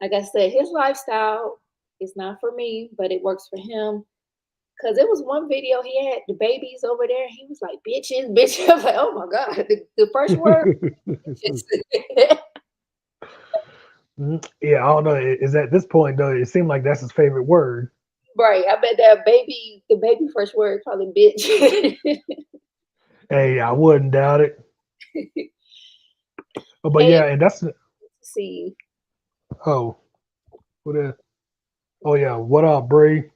Like I said, his lifestyle is not for me, but it works for him. Cause it was one video he had the babies over there. He was like bitches, bitches. I was like, oh my god, the first word. Bitches. Yeah, I don't know. Is at this point though, it seemed like that's his favorite word. Right. I bet the baby first word is probably bitch. Hey, I wouldn't doubt it. But Hey, yeah, and that's see, oh, what is, oh yeah, what up, Bree?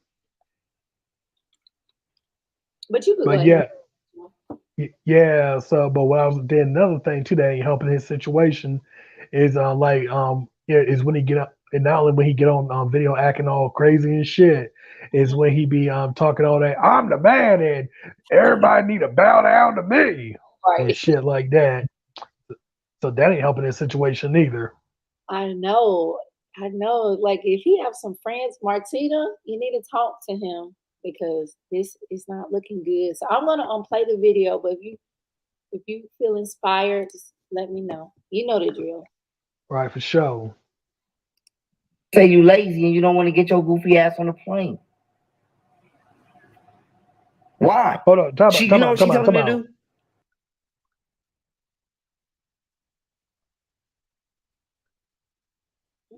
but you could go But ahead. yeah, yeah. So, but what I was then another thing too that ain't helping his situation is yeah, is when he get up, and not only when he get on video acting all crazy and shit, is when he be talking all that I'm the man and everybody need to bow down to me and Right. shit like that. So that ain't helping his situation either. I know. I know. Like if he have some friends, Martina, you need to talk to him because this is not looking good. So I'm gonna unplay the video, but if you feel inspired, just let me know. You know the drill. Right, for sure. Say you lazy and you don't want to get your goofy ass on the plane. Why? Hold on, You know what she told time me to out. do?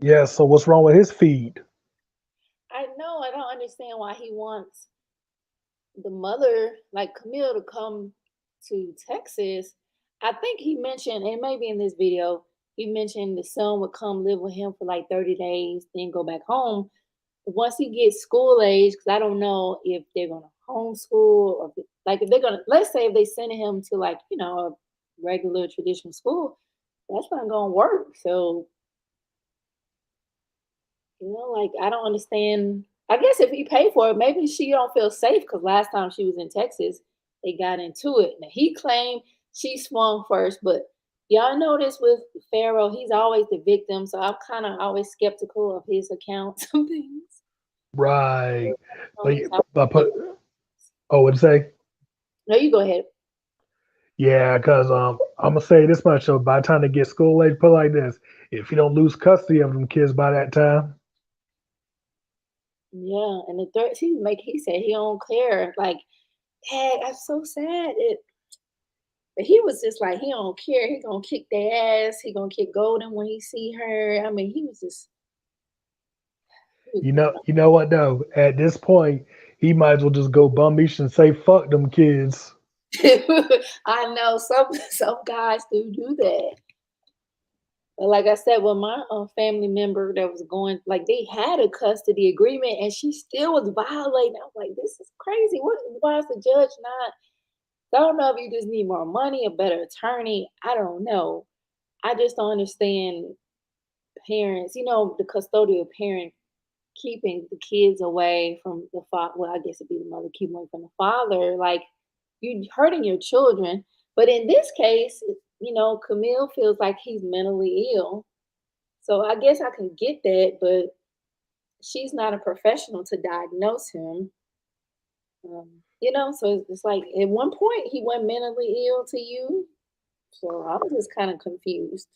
Yeah, so what's wrong with his feed? I know. I don't understand why he wants the mother, like Camille, to come to Texas. I think he mentioned, and maybe in this video, he mentioned the son would come live with him for like 30 days, then go back home. Once he gets school age, because I don't know if they're gonna homeschool or like if they're gonna, let's say if they send him to like, a regular traditional school, that's not gonna work. So, like I don't understand. I guess if he paid for it, maybe she don't feel safe because last time she was in Texas, they got into it. Now he claimed she swung first, but y'all notice with Pharaoh, he's always the victim. So I'm kind of always skeptical of his accounts and things. Right. But, Always have but to put, oh, what'd you say? no, you go ahead. Yeah, because I'm gonna say this much. So by the time they get school age, put it like this: if you don't lose custody of them kids by that time, Yeah, and the third, he said he don't care. Like, Dad, I'm so sad. But he was just like he don't care. He gonna kick their ass. He gonna kick Golden when he see her. I mean, he was going you know what though? At this point, he might as well just go bum each and say fuck them kids. I know some guys do that. But like I said, with my family member that was going, like they had a custody agreement, and she still was violating. I was like, this is crazy. Why is the judge not? I don't know if you just need more money, a better attorney. I don't know. I just don't understand parents. The custodial parent keeping the kids away from the father. Well, I guess it'd be the mother keeping away from the father. Like you hurting your children. But in this case, Camille feels like he's mentally ill. So I guess I can get that, but she's not a professional to diagnose him. So it's like at one point he went mentally ill to you. So I was just kind of confused.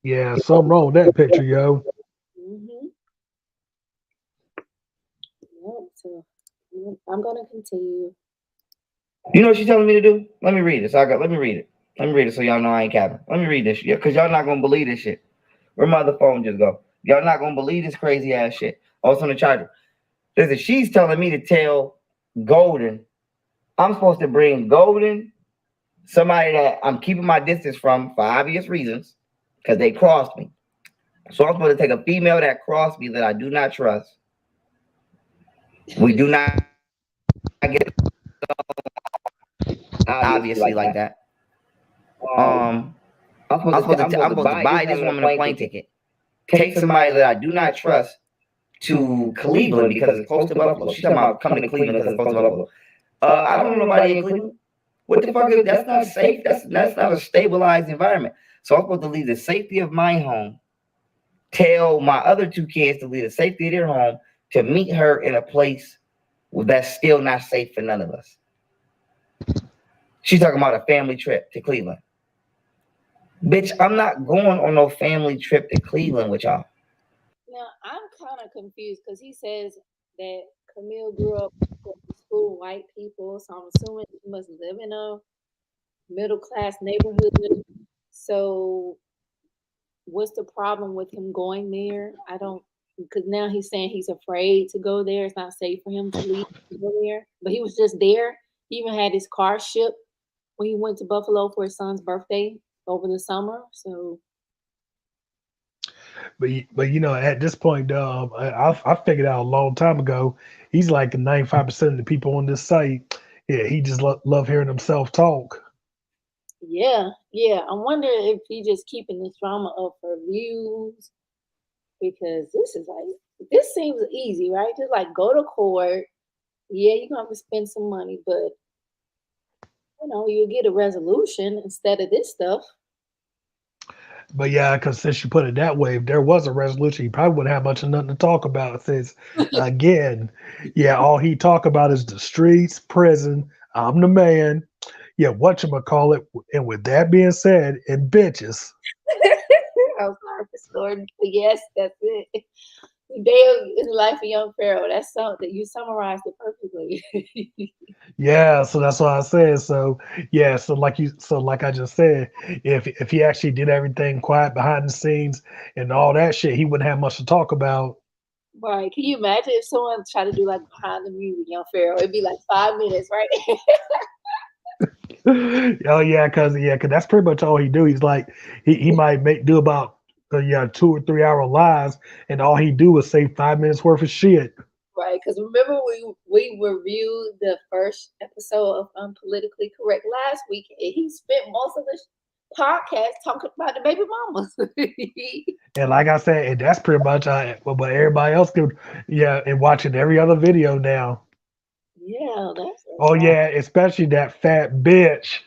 Yeah, something wrong with that picture, yo. Hmm. Yep. So I'm gonna continue. You know what she's telling me to do? Let me read it. Let me read it. Let me read it so y'all know I ain't capping. Let me read this shit. Because y'all not gonna believe this shit. Where my other phone just go? Y'all not gonna believe this crazy ass shit. Also on the charger. Listen, she's telling me to tell Golden I'm supposed to bring Golden, somebody that I'm keeping my distance from for obvious reasons, because they crossed me. So I'm supposed to take a female that crossed me that I do not trust. We do not get obviously like that. I'm supposed to buy this woman a plane ticket, take somebody that I do not trust to Cleveland because it's close to Buffalo. She's talking about coming to Cleveland because it's close to Buffalo. I don't know nobody in Cleveland. What the fuck is that's not safe? That's not a stabilized environment. So I'm supposed to leave the safety of my home, tell my other two kids to leave the safety of their home to meet her in a place that's still not safe for none of us. She's talking about a family trip to Cleveland. Bitch, I'm not going on no family trip to Cleveland with y'all. Now I'm kind of confused because he says that Camille grew up with school white people, so I'm assuming he must live in a middle class neighborhood. So what's the problem with him going there? I don't because now he's saying he's afraid to go there. It's not safe for him to leave to go there. But he was just there. He even had his car shipped when he went to Buffalo for his son's birthday over the summer. So But at this point, I figured out a long time ago. He's like 95% of the people on this site. Yeah, he just love hearing himself talk. yeah, yeah. I wonder if he just keeping this drama up for views because this seems easy, right? Just like go to court. Yeah, you're gonna have to spend some money, but you'll get a resolution instead of this stuff. But yeah, because since you put it that way, if there was a resolution, he probably wouldn't have much of nothing to talk about. Since again, yeah, all he talk about is the streets, prison. I'm the man. Yeah, whatchamacallit. And with that being said, and bitches. I'm sorry for scoring, but yes, that's it. The day in the life of young Pharaoh. That's something you summarized it perfectly. Yeah, so that's what I said. So yeah, so like I just said, if he actually did everything quiet behind the scenes and all that shit, he wouldn't have much to talk about. Right. Can you imagine if someone tried to do like behind the music, young Pharaoh? It'd be like 5 minutes, right? Oh yeah, cause that's pretty much all he do. He's like he might make do about 2 or 3 hour lives, and all he do is say 5 minutes worth of shit. Right. Because remember we reviewed the first episode of Unpolitically Correct last week, and he spent most of the podcast talking about the baby mamas. And like I said, and that's pretty much what everybody else could, yeah, and watching every other video now. Yeah, that's a Oh lot. yeah, especially that fat bitch.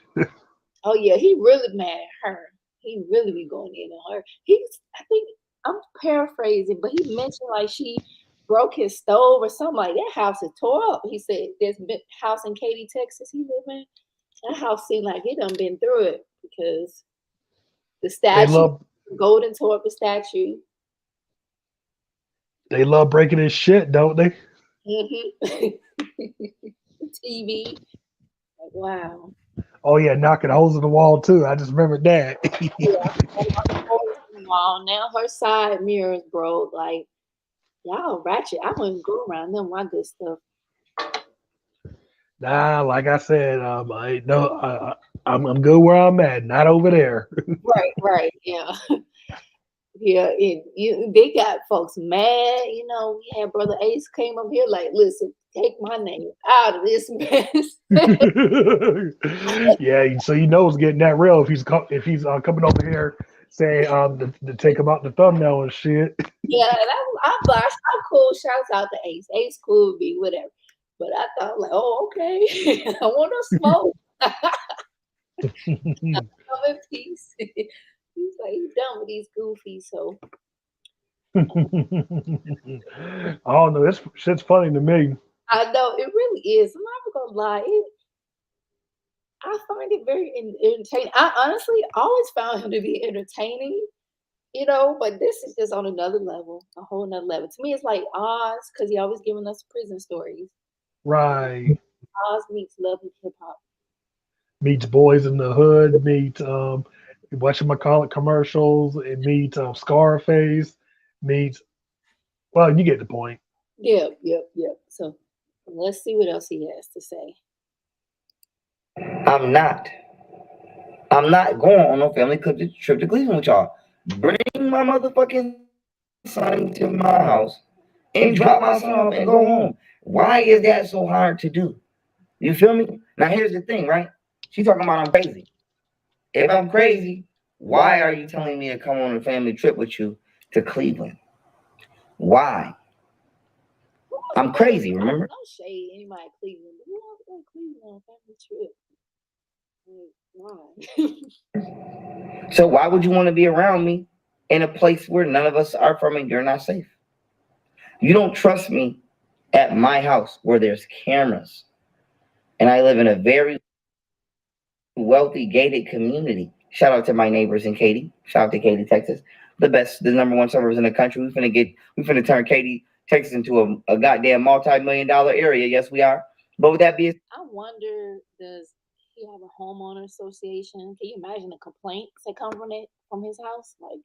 Oh yeah, he really mad at her. He really be going in on her. I think I'm paraphrasing, but he mentioned like she broke his stove or something like that. House is tore up. He said this house in Katy, Texas, he live in. That house seemed like he done been through it because the They statue, love golden tore up the statue. they love breaking his shit, don't they? Hmm TV. Like, wow. Oh yeah, knocking holes in the wall too. I just remembered that. Yeah. Wow. Now her side mirrors broke. Like y'all ratchet. I wouldn't go around them. My good stuff. Nah, like I said, I no, I'm good where I'm at, not over there. Right, right, yeah, yeah. They got folks mad. We had Brother Ace came up here like, listen, take my name out of this mess. Yeah, so you know it's getting that real if he's coming over here saying to take him out the thumbnail and shit. Yeah, and I'm cool. Shouts out to Ace. Ace cool with me, whatever. But I thought like, oh, okay. I want to smoke. Come in peace. He's like, he's done with these goofies. So I don't know. This shit's funny to me. I know it really is. I'm not gonna lie. I find it very entertaining. I honestly always found him to be entertaining, but this is just on another level, a whole nother level. To me, it's like Oz because he always giving us prison stories. Right. Oz meets Love and Hip Hop. Meets Boys in the Hood, meets whatchamacallit commercials, it meets Scarface, meets well, you get the point. Yep, yep, yep. So let's see what else he has to say. I'm not. I'm not going on no family trip to Cleveland with y'all. Bring my motherfucking son to my house and drop my son off and go home. Why is that so hard to do? You feel me? Now here's the thing, right? She talking about I'm crazy. If I'm crazy, why are you telling me to come on a family trip with you to Cleveland? Why? I'm crazy, remember? No shade, anybody Cleveland. But who wants to go to Cleveland on a family trip? Like, why? So why would you want to be around me in a place where none of us are from and you're not safe? You don't trust me at my house where there's cameras and I live in a very wealthy gated community. Shout out to my neighbors in Katy. Shout out to Katy, Texas. The number one suburbs in the country. We finna turn Katy, Texas into a goddamn multi-million-dollar area. Yes, we are. But with that being I wonder, does he have a homeowner association? Can you imagine the complaints that come from his house? Like,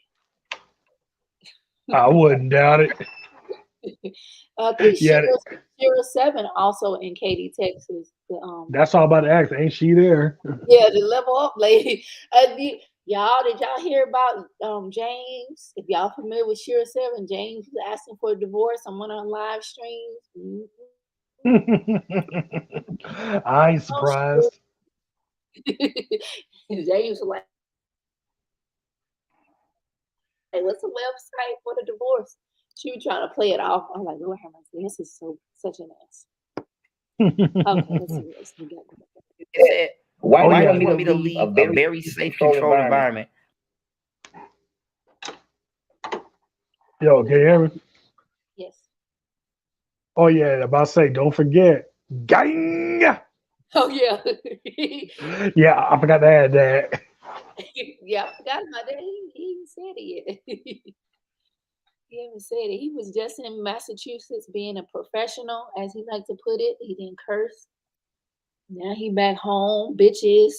I wouldn't doubt it. I think Yeah, Shira 7 also in Katy, Texas. that's all about to ask. Ain't she there? Yeah, the level up lady. Y'all, did y'all hear about James? If y'all familiar with Shira 7, James was asking for a divorce on one of her live streams. I ain't Oh, Shira. surprised. James was like, hey, what's the website for the divorce? She was trying to play it off. I'm like, Lord have mercy, this is such an ass. Okay, let's see what else we got. why Oh do you yeah. want me to leave a very safe, controlled environment? Yo, can you hear me? Yes. Oh yeah, about to say, don't forget, gang. Oh yeah. Yeah, I forgot to add that. Yeah, I forgot about that. He ain't said it yet. He haven't said it. He was just in Massachusetts being a professional, as he liked to put it. He didn't curse. Now he back home, bitches.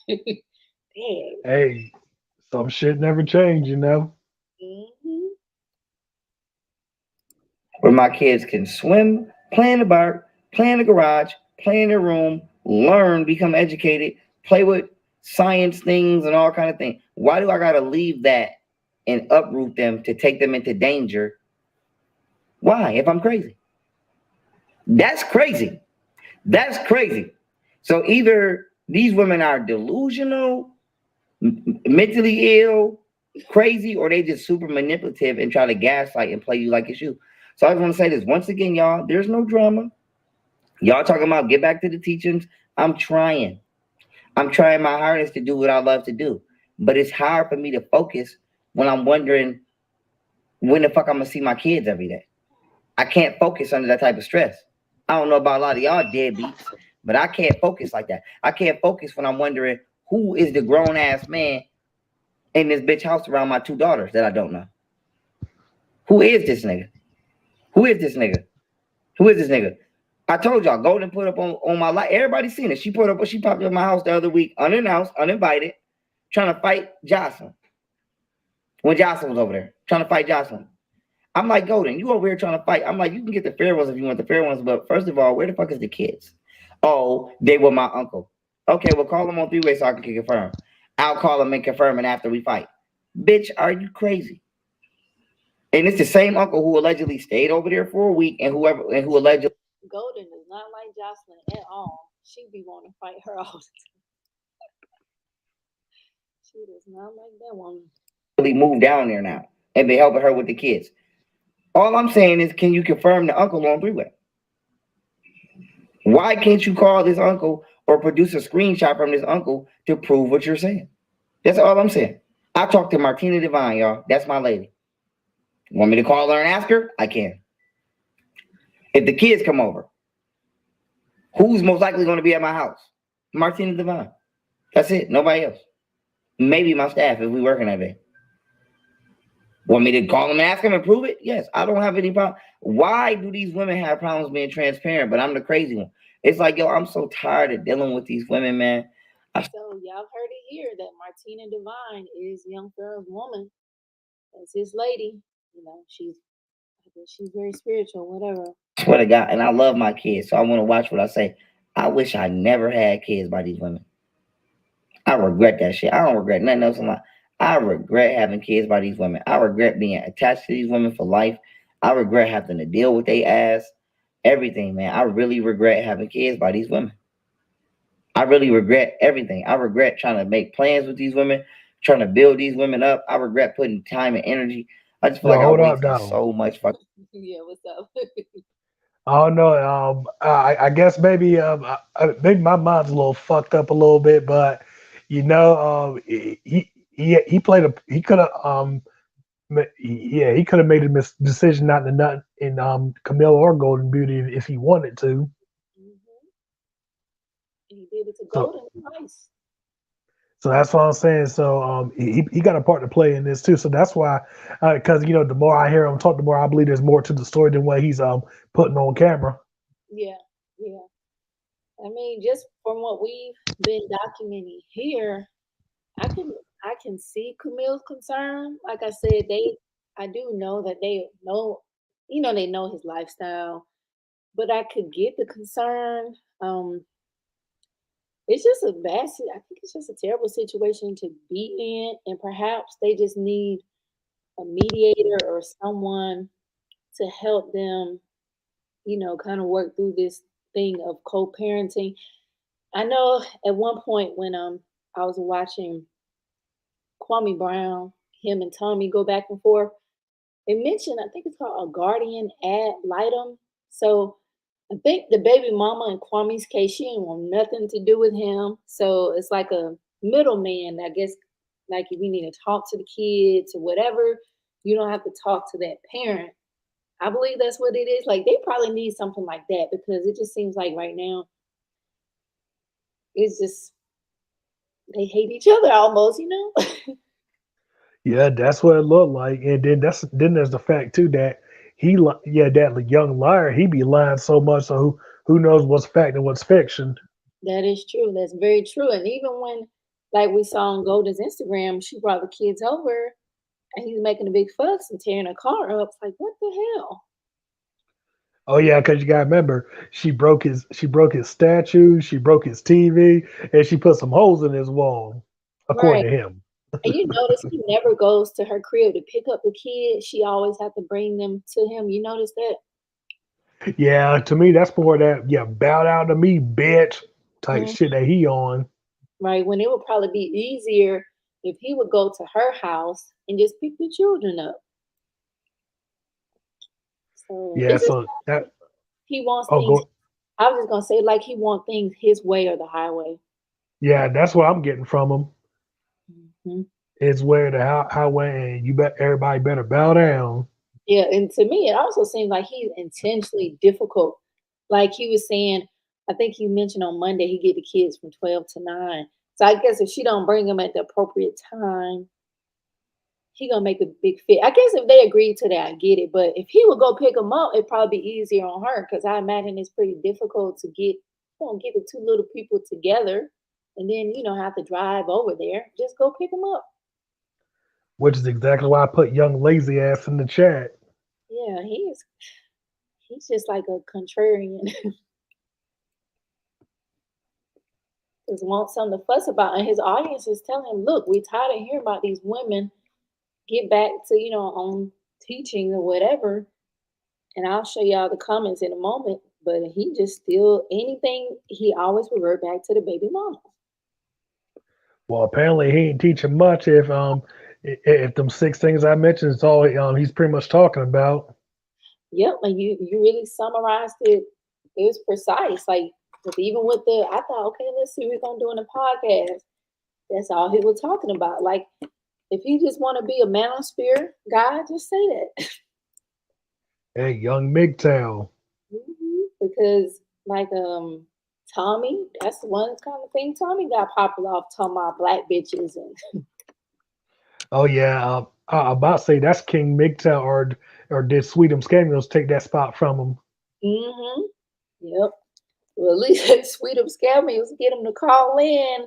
Damn. Hey, some shit never change, you know. Hmm. Where my kids can swim, play in the bar, play in the garage, play in their room, learn, become educated, play with science things and all kind of things. Why do I gotta leave that and uproot them to take them into danger? Why? If I'm crazy. That's crazy. That's crazy. So either these women are delusional, mentally ill, crazy, or they just super manipulative and try to gaslight and play you like it's you. So I just want to say this once again, y'all. There's no drama. Y'all talking about get back to the teachings. I'm trying. I'm trying my hardest to do what I love to do. But it's hard for me to focus when I'm wondering when the fuck I'm gonna see my kids every day. I can't focus under that type of stress. I don't know about a lot of y'all deadbeats, but I can't focus like that. I can't focus when I'm wondering who is the grown ass man in this bitch house around my two daughters that I don't know. Who is this nigga? Who is this nigga? Who is this nigga? I told y'all, Golden put up on my life. Everybody seen it. She popped up in my house the other week, unannounced, uninvited, trying to fight Jocelyn. When Jocelyn was over there, trying to fight Jocelyn. I'm like, Golden, you over here trying to fight. I'm like, you can get the fair ones if you want the fair ones, but first of all, where the fuck is the kids? Oh, they were my uncle. Okay, well, call them on three-way so I can confirm. I'll call them and confirm it after we fight. Bitch, are you crazy? And it's the same uncle who allegedly stayed over there for a week and who allegedly Golden is not like Jocelyn at all. She be wanting to fight her all the time. She does not like that woman. moved down there now and been helping her with the kids. All I'm saying is, can you confirm the uncle on three-way? Why can't you call this uncle or produce a screenshot from this uncle to prove what you're saying? That's all I'm saying. I talked to Martina Divine, y'all. That's my lady. Want me to call her and ask her? I can. If the kids come over, who's most likely going to be at my house? Martina Divine. That's it. Nobody else. Maybe my staff if we working that day. Want me to call them and ask them and prove it? Yes. I don't have any problem. Why do these women have problems being transparent, but I'm the crazy one? It's like, yo, I'm so tired of dealing with these women, man. So y'all heard it here that Martina Divine is young Pharaoh's woman. That's his lady. You know, I guess she's very spiritual, whatever. I swear to God, and I love my kids, so I want to watch what I say. I wish I never had kids by these women. I regret that shit. I don't regret nothing else in life. I regret having kids by these women. I regret being attached to these women for life. I regret having to deal with their ass. Everything, man. I really regret having kids by these women. I really regret everything. I regret trying to make plans with these women, trying to build these women up. I regret putting time and energy. I just feel Well, like I hold up, wasted though. so much fucking. Yeah, what's up? I don't know. I guess maybe my mind's a little fucked up a little bit, but you know, he played a he could have yeah, he could have made a decision not to nut in Camille or Golden Beauty if he wanted to. Hmm. He did it to So Golden twice. so that's what I'm saying. So he got a part to play in this too. So that's why, because you know, the more I hear him talk, the more I believe there's more to the story than what he's putting on camera. Yeah, yeah. I mean, just from what we've been documenting here, I can I can see Camille's concern. Like I said, I do know that they know, they know his lifestyle, but I could get the concern. It's just a I think it's just a terrible situation to be in, and perhaps they just need a mediator or someone to help them, kind of work through this thing of co-parenting. I know at one point when I was watching Kwame Brown, him and Tommy go back and forth. They mentioned, I think it's called a guardian ad litem. So I think the baby mama in Kwame's case, she didn't want nothing to do with him. So it's like a middleman, I guess, like if you need to talk to the kids or whatever, you don't have to talk to that parent. I believe that's what it is. Like they probably need something like that because it just seems like right now it's just they hate each other almost. Yeah, that's what it looked like. And then there's the fact too that that young liar he be lying so much. So who knows what's fact and what's fiction? That is true. That's very true. And even when, like we saw on Golden's Instagram, she brought the kids over and he's making a big fuss and tearing her car up. It's like, what the hell? Oh yeah, because you gotta remember, she broke his statue, she broke his TV, and she put some holes in his wall, Right. according to him. And you notice he never goes to her crib to pick up the kids. She always have to bring them to him. You notice that? Yeah, to me that's more that yeah, bow down to me, bitch type Mhm. shit that he on. Right. When it would probably be easier if he would go to her house and just pick the children up. So Yeah, it's just so that he wants oh things. go I was just gonna say like he wants things his way or the highway. yeah, that's what I'm getting from him. Mhm. Is where the highway and you bet everybody better bow down. Yeah, and to me, it also seems like he's intentionally difficult. Like he was saying, I think he mentioned on Monday he get the kids from 12 to 9. So I guess if she don't bring them at the appropriate time, he gonna make a big fit. I guess if they agree to that, I get it. But if he would go pick them up, it'd probably be easier on her because I imagine it's pretty difficult to get the two little people together and then have to drive over there. Just go pick them up. Which is exactly why I put young lazy ass in the chat. Yeah, he's just like a contrarian. Just want something to fuss about. And his audience is telling him, look, we tired of hearing about these women. Get back to, on teaching or whatever. And I'll show y'all the comments in a moment. But he just still anything, he always revert back to the baby mama. Well, apparently he ain't teaching much if them six things I mentioned is all he's pretty much talking about. Yep, and you really summarized it. It was precise. Like, 'cause even with I thought, okay, let's see what we're gonna do in the podcast. That's all he was talking about. Like, if he just want to be a man on spirit, God, just say that. Hey, young MGTOW. Because like Tommy, that's the one kind of thing. Tommy got popular off talking about black bitches and Oh yeah, I'm about to say that's King MGTOW or did Sweetums Cameos take that spot from him? mm-hmm. Yep. Well, at least Sweet Up Scammers get them to call in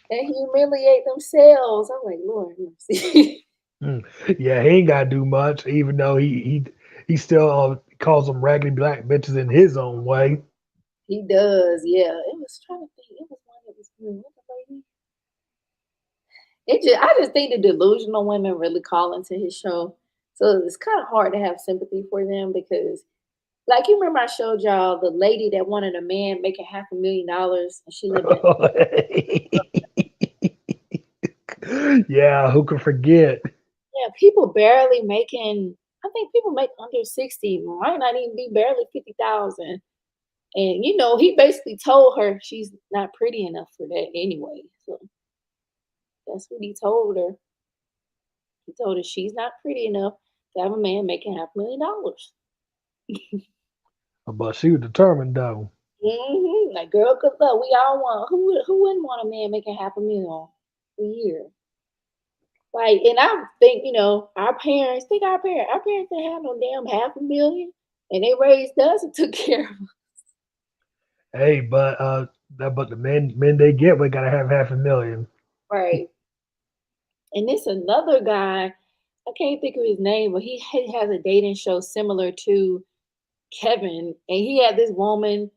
and humiliate themselves. I'm like, Lord mercy. Mm. Yeah, he ain't got to do much, even though he still calls them raggedy black bitches in his own way. He does, yeah. It was trying to think. It was one that was what the lady? I just think the delusional women really call into his show. So it's kind of hard to have sympathy for them because like you remember I showed y'all the lady that wanted a man making $500,000 and she lived in Yeah, who could forget? yeah, people barely making I think people make under 60, might not even be barely 50,000. And he basically told her she's not pretty enough for that anyway. So that's what he told her. He told her she's not pretty enough to have a man making $500,000. But she was determined though. Like, girl, good luck. We all want who wouldn't want a man making $500,000 a year? Like, and I think, our parents didn't have no damn 500,000 and they raised us and took care of us. Hey, but the men they get, we gotta have 500,000. Right. And it's another guy, I can't think of his name, but he has a dating show similar to Kevin. And he had this woman,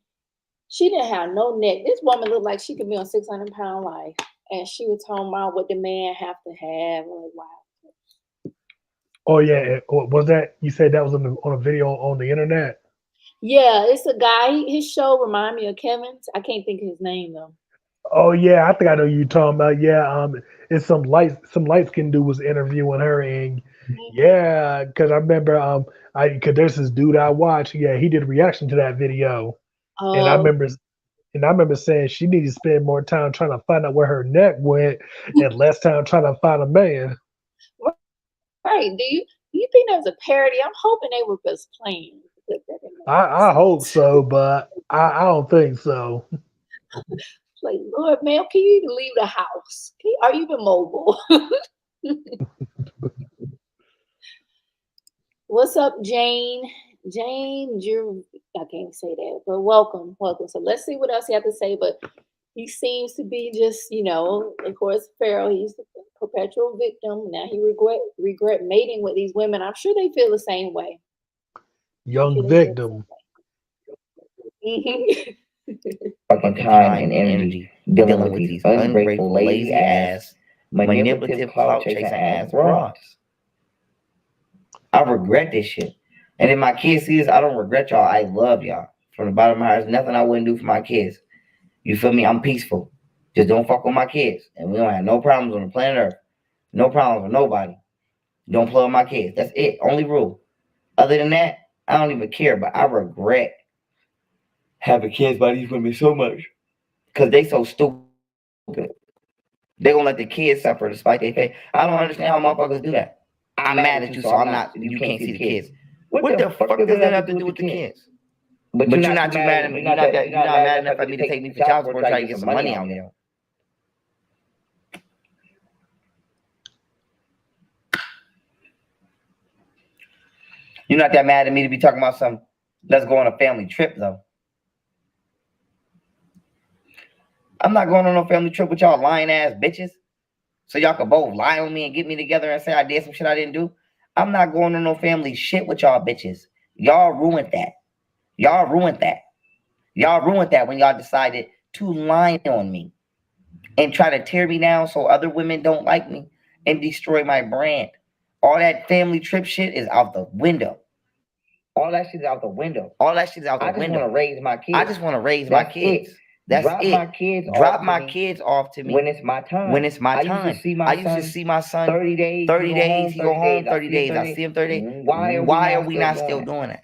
she didn't have no neck. This woman looked like she could be on 600-pound life. And she was talking about what the man have to have. I'm like, wow. Oh yeah, was that you said that was on a video on the internet? Yeah, it's a guy. His show remind me of Kevin's. I can't think of his name though. Oh yeah, I think I know who you're talking about. Yeah, it's some light skinned dude was interviewing her, and yeah, because I remember because there's this dude I watch. Yeah, he did a reaction to that video, and I Oh, remember and I remember saying she needed to spend more time trying to find out where her neck went and less time trying to find a man. right. Do you think that was a parody? I'm hoping they were just playing because that didn't make any I hope sense. so, but I don't think so. Like, Lord, ma'am, can you even leave the house? Are you even mobile? What's up, Jane? Jane, I can't say that, but welcome, welcome. So let's see what else you have to say. But he seems to be just, of course, Pharaoh. He's the perpetual victim. Now he regret mating with these women. I'm sure they feel the same way. I'm sure Young they feel the victim. same way. Fucking time and energy dealing with these ungrateful, lazy ass, manipulative, clout chasing ass broads. I regret this shit. And if my kids see this, I don't regret y'all. I love y'all. From the bottom of my heart, there's nothing I wouldn't do for my kids. You feel me? I'm peaceful. Just don't fuck with my kids. And we don't have no problems on the planet Earth. No problems with nobody. Don't play with my kids. That's it. Only rule. Other than that, I don't even care. But I regret having kids by these women so much. Because they so stupid. They gonna let the kids suffer despite their faith. I don't understand how motherfuckers do that. I'm mad at you, so I'm not. You can't see the kids. What the fuck does that have to do with the kids? But you're not too mad at me. You're not mad enough at me to take me for child support and try to get some money out there. You're not that mad at me to be talking about some. Let's go on a family trip though. I'm not going on no family trip with y'all lying ass bitches. So y'all can both lie on me and get me together and say I did some shit I didn't do. I'm not going on no family shit with y'all bitches. Y'all ruined that. Y'all ruined that. Y'all ruined that when y'all decided to lie on me and try to tear me down so other women don't like me and destroy my brand. All that family trip shit is out the window. All that shit is out the window. All that shit is out the window. I just want to raise my kids. I just want to raise my kids. That's Drop it. my kids Drop off my to me kids off to me when it's my time. when it's my I time. used to see my I used to son see my son 30 days. 30 days. He go home 30 days. I see him 30 days. Why are we not still doing it?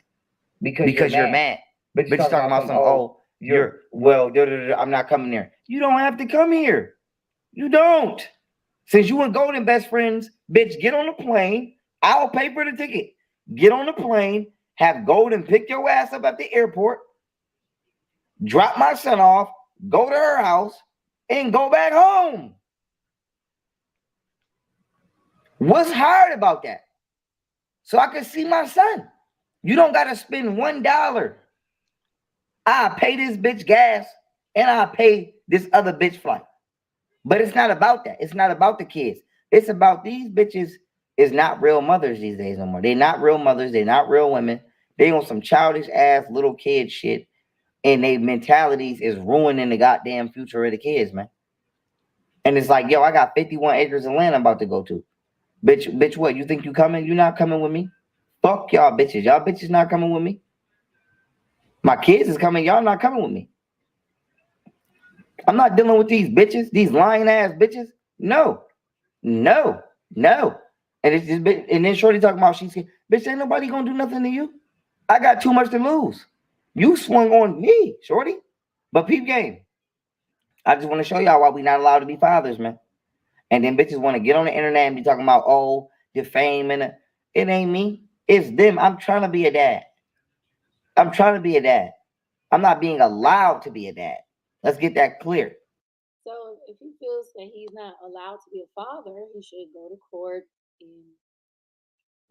Because you're mad. But you're talking about some, oh, you're, well, I'm not coming there. You don't have to come here. You don't. Since you and Golden best friends, bitch, get on the plane. I'll pay for the ticket. Get on the plane. Have Golden pick your ass up at the airport. Drop my son off. Go to her house. And go back home. What's hard about that? So I can see my son. You don't got to spend $1. I pay this bitch gas and I pay this other bitch flight. But it's not about that. It's not about the kids. It's about these bitches is not real mothers these days no more. They're not real mothers. They're not real women. They on some childish ass little kid shit. And their mentalities is ruining the goddamn future of the kids, man. And it's like, yo, I got 51 acres of land I'm about to go to. Bitch, what? You think you coming? You not coming with me? Fuck y'all bitches. Y'all bitches not coming with me. My kids is coming. Y'all not coming with me. I'm not dealing with these bitches, these lying ass bitches. No. No. No. And it's just and then Shorty talking about she's bitch, ain't nobody gonna do nothing to you. I got too much to lose. You swung on me, Shorty. But peep game. I just want to show y'all why we not allowed to be fathers, man. And then bitches want to get on the internet and be talking about, oh, the fame and it ain't me. It's them. I'm trying to be a dad. I'm trying to be a dad. I'm not being allowed to be a dad. Let's get that clear. So if he feels that he's not allowed to be a father, he should go to court and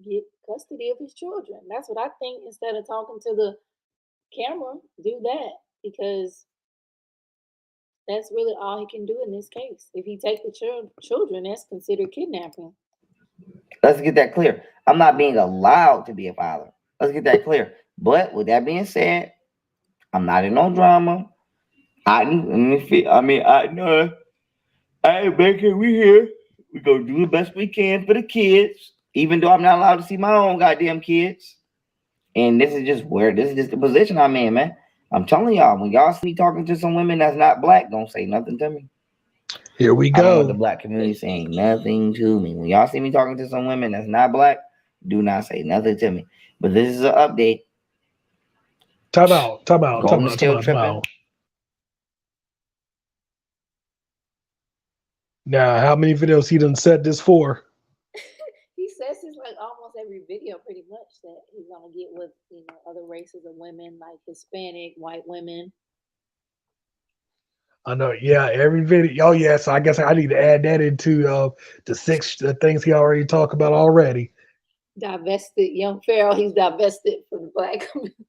get custody of his children. That's what I think. Instead of talking to the camera, do that, because that's really all he can do in this case. If he take the children, that's considered kidnapping. Let's get that clear. I'm not being allowed to be a father. Let's get that clear. But with that being said, I'm not in no drama. I know. I Baker, we here. We gonna do the best we can for the kids, even though I'm not allowed to see my own goddamn kids. And this is just the position I'm in, man. I'm telling y'all, when y'all see me talking to some women that's not black, don't say nothing to me. Here we I don't want the go. black community saying nothing to me. When y'all see me talking to some women that's not black, do not say nothing to me. But this is an update. Time out. Time out. Time Golden out. Time still out. Time tripping. out. Now, how many videos he done said this for? He says this like almost every video, pretty much, that he's gonna get with other races of women, like Hispanic, white women. I know. Yeah, every video. Oh, yeah. So I guess I need to add that into the six things he already talked about already. Divested young Pharaoh. He's divested from the black community.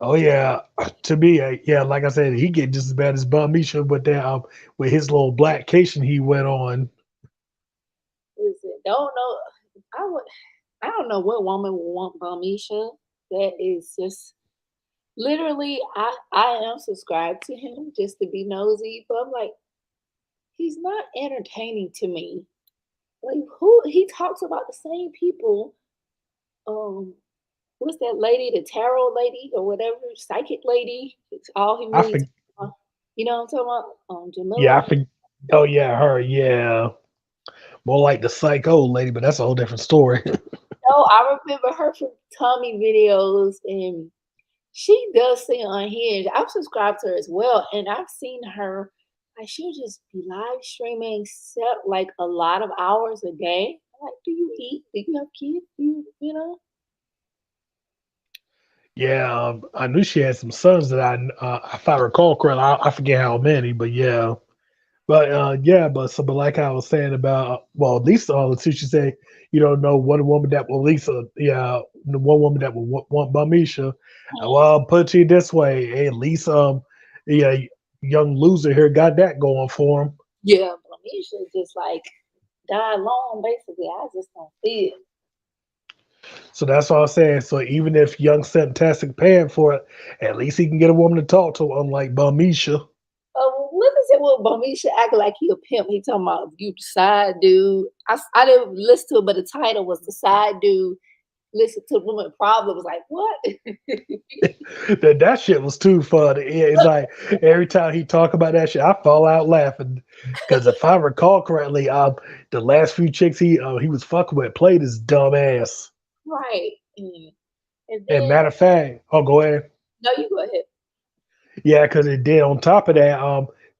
Oh yeah, to me, yeah, like I said, he get just as bad as Bamisha with that with his little blackcation he went on. Listen, don't know. I would. I don't know what woman would want Bamisha. That is just literally. I am subscribed to him just to be nosy, but I'm like, he's not entertaining to me. Like who he talks about the same people. Um, what's that lady, the tarot lady or whatever, psychic lady? It's all he I really think, talks about. You know what I'm talking about? yeah, I Jamila. think, oh yeah, her, yeah, more like the psycho lady, but that's a whole different story. No, I remember her from Tommy videos, and she does sing unhinged. I've subscribed to her as well, and I've seen her. Like she'll just be live streaming set like a lot of hours a day. I'm like, do you eat? Do you have kids? Do you know? Yeah, I knew she had some sons that if I recall correctly, I forget how many, but yeah. But yeah, but like I was saying about well, Lisa, since you say you don't know one woman that will Lisa, yeah, the one woman that will want Bamisha. Mhm. Well, I'll put it to you this way, hey, Lisa, yeah, young loser here got that going for him. Yeah, but me should just like die alone. Basically, I just don't see it. So that's all I'm saying. So even if young Fantastic paying for it, at least he can get a woman to talk to, unlike Bamisha. What is it with Bamisha acting like he a pimp? He talking about you the side dude. I didn't listen to it, but the title was the side dude. Listen to woman problems. Like what? That shit was too funny. Yeah, it's like every time he talk about that shit, I fall out laughing. Because if I recall correctly, the last few chicks he was fucking with played his dumb ass. Right. And And then matter of fact, oh, go ahead. no, you go ahead. Yeah, because it did. On top of that,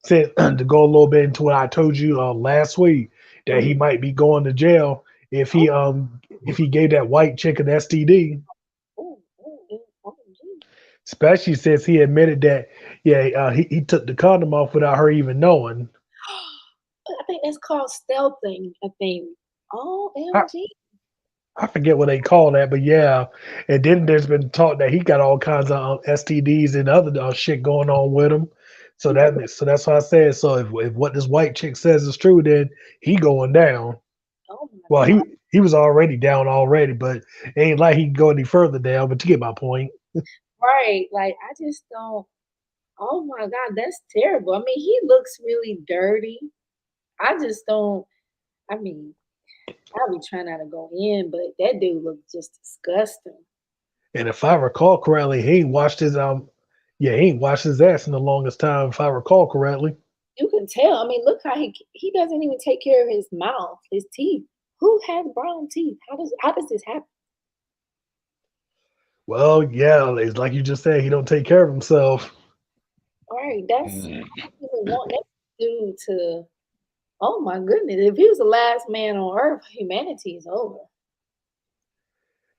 said to go a little bit into what I told you last week that he Mhm. might be going to jail Oh, if he gave that white chick an STD. oh, oh, oh, OMG. Especially since he admitted that yeah he took the condom off without her even knowing. I think that's called stealthing. I think. I, OMG. I forget what they call that, but yeah. And then there's been talk that he got all kinds of STDs and other shit going on with him. So that's why I said. So if what this white chick says is true, then he going down. Oh my Well, God. he was already down already, but it ain't like he can go any further down. But you get my point. Right. Like I just don't. Oh my God, that's terrible. I mean, he looks really dirty. I just don't. I mean, I'll be trying not to go in, but that dude looks just disgusting. And if I recall correctly, he ain't washed his he ain't washed his ass in the longest time. If I recall correctly. You can tell. I mean, look how he doesn't even take care of his mouth, his teeth. Who has brown teeth? How does this happen? Well, yeah, it's like you just said, he don't take care of himself. All right, that's I don't even want that dude to. Oh my goodness! If he was the last man on Earth, humanity is over.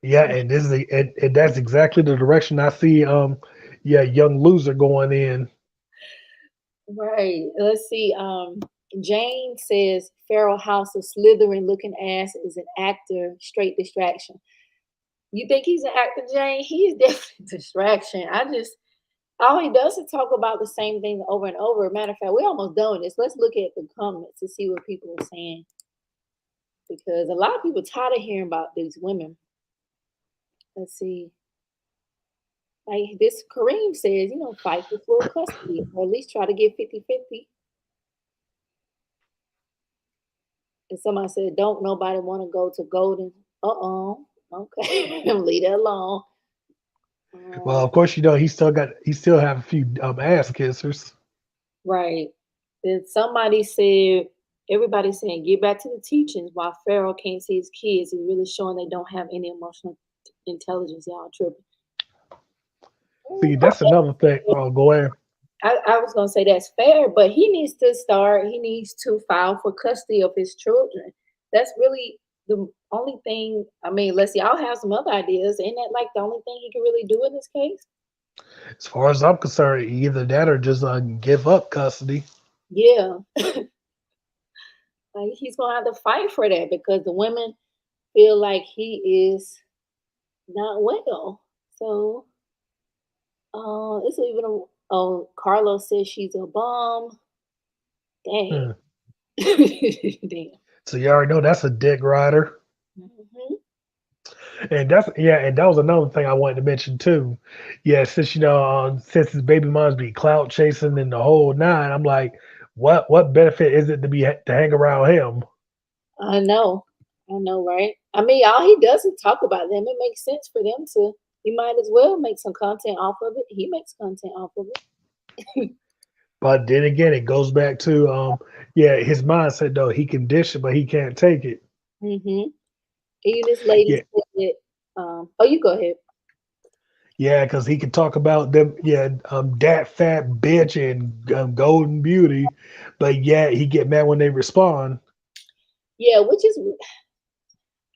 Yeah, and this is and that's exactly the direction I see. Yeah, young loser going in. Right. Let's see. Jane says Pharaoh House of Slytherin looking ass is an actor, straight distraction. You think he's an actor, Jane? He's definitely a distraction. All he does is talk about the same thing over and over. Matter of fact, we're almost done with this. Let's look at the comments to see what people are saying because a lot of people tired of hearing about these women. Let's see. Like this Kareem says, fight for full custody or at least try to get 50-50. And somebody said, don't nobody want to go to Golden. Uh-oh. Okay. Leave that alone. Well, Um, of course, he still have a few ass kissers. right. Then somebody said, everybody's saying, get back to the teachings while Pharaoh can't see his kids. It's really showing they don't have any emotional intelligence. Y'all tripping. See, that's another thing. Oh, go ahead. I was gonna say that's fair, but he needs to file for custody of his children. That's really the only thing. I mean, let's see, I'll have some other ideas. Ain't that like the only thing he can really do in this case? As far as I'm concerned, either that or just give up custody. Yeah. Like he's gonna have to fight for that because the women feel like he is not well. So It's even Carlos says she's a bum. Dang. Hmm. Damn. So you already know that's a dick rider. Mhm. And that's yeah, and that was another thing I wanted to mention too. Yeah, since since his baby moms be clout chasing and the whole nine, I'm like, what benefit is it to be to hang around him? I know. I know, right? I mean, all he does is talk about them. It makes sense for them to. You might as well make some content off of it. He makes content off of it. But then again, it goes back to yeah, his mindset though. He can dish it, but he can't take it. Hmm. Even this lady Yeah, said that. Oh, you go ahead. yeah, because he can talk about them. Yeah, that fat bitch and golden beauty, but yeah, he get mad when they respond. Yeah, which is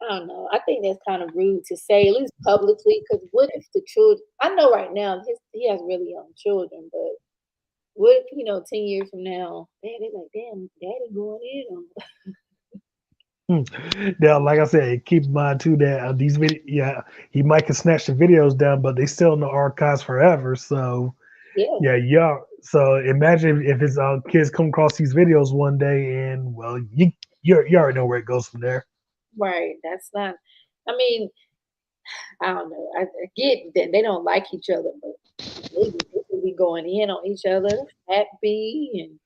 I don't know. I think that's kind of rude to say, at least publicly, because what if the children? I know right now he has really young children, but what if 10 years from now, they're like, damn, daddy going in on. Hmm. Now, like I said, keep in mind too that these video, yeah, he might can snatch the videos down, but they still in the archives forever. So Yeah, yeah, yeah. So imagine if his kids come across these videos one day, and well, you already know where it goes from there. right. That's not. I mean, I don't know. I get that they don't like each other, but they could be going in on each other. Fat B and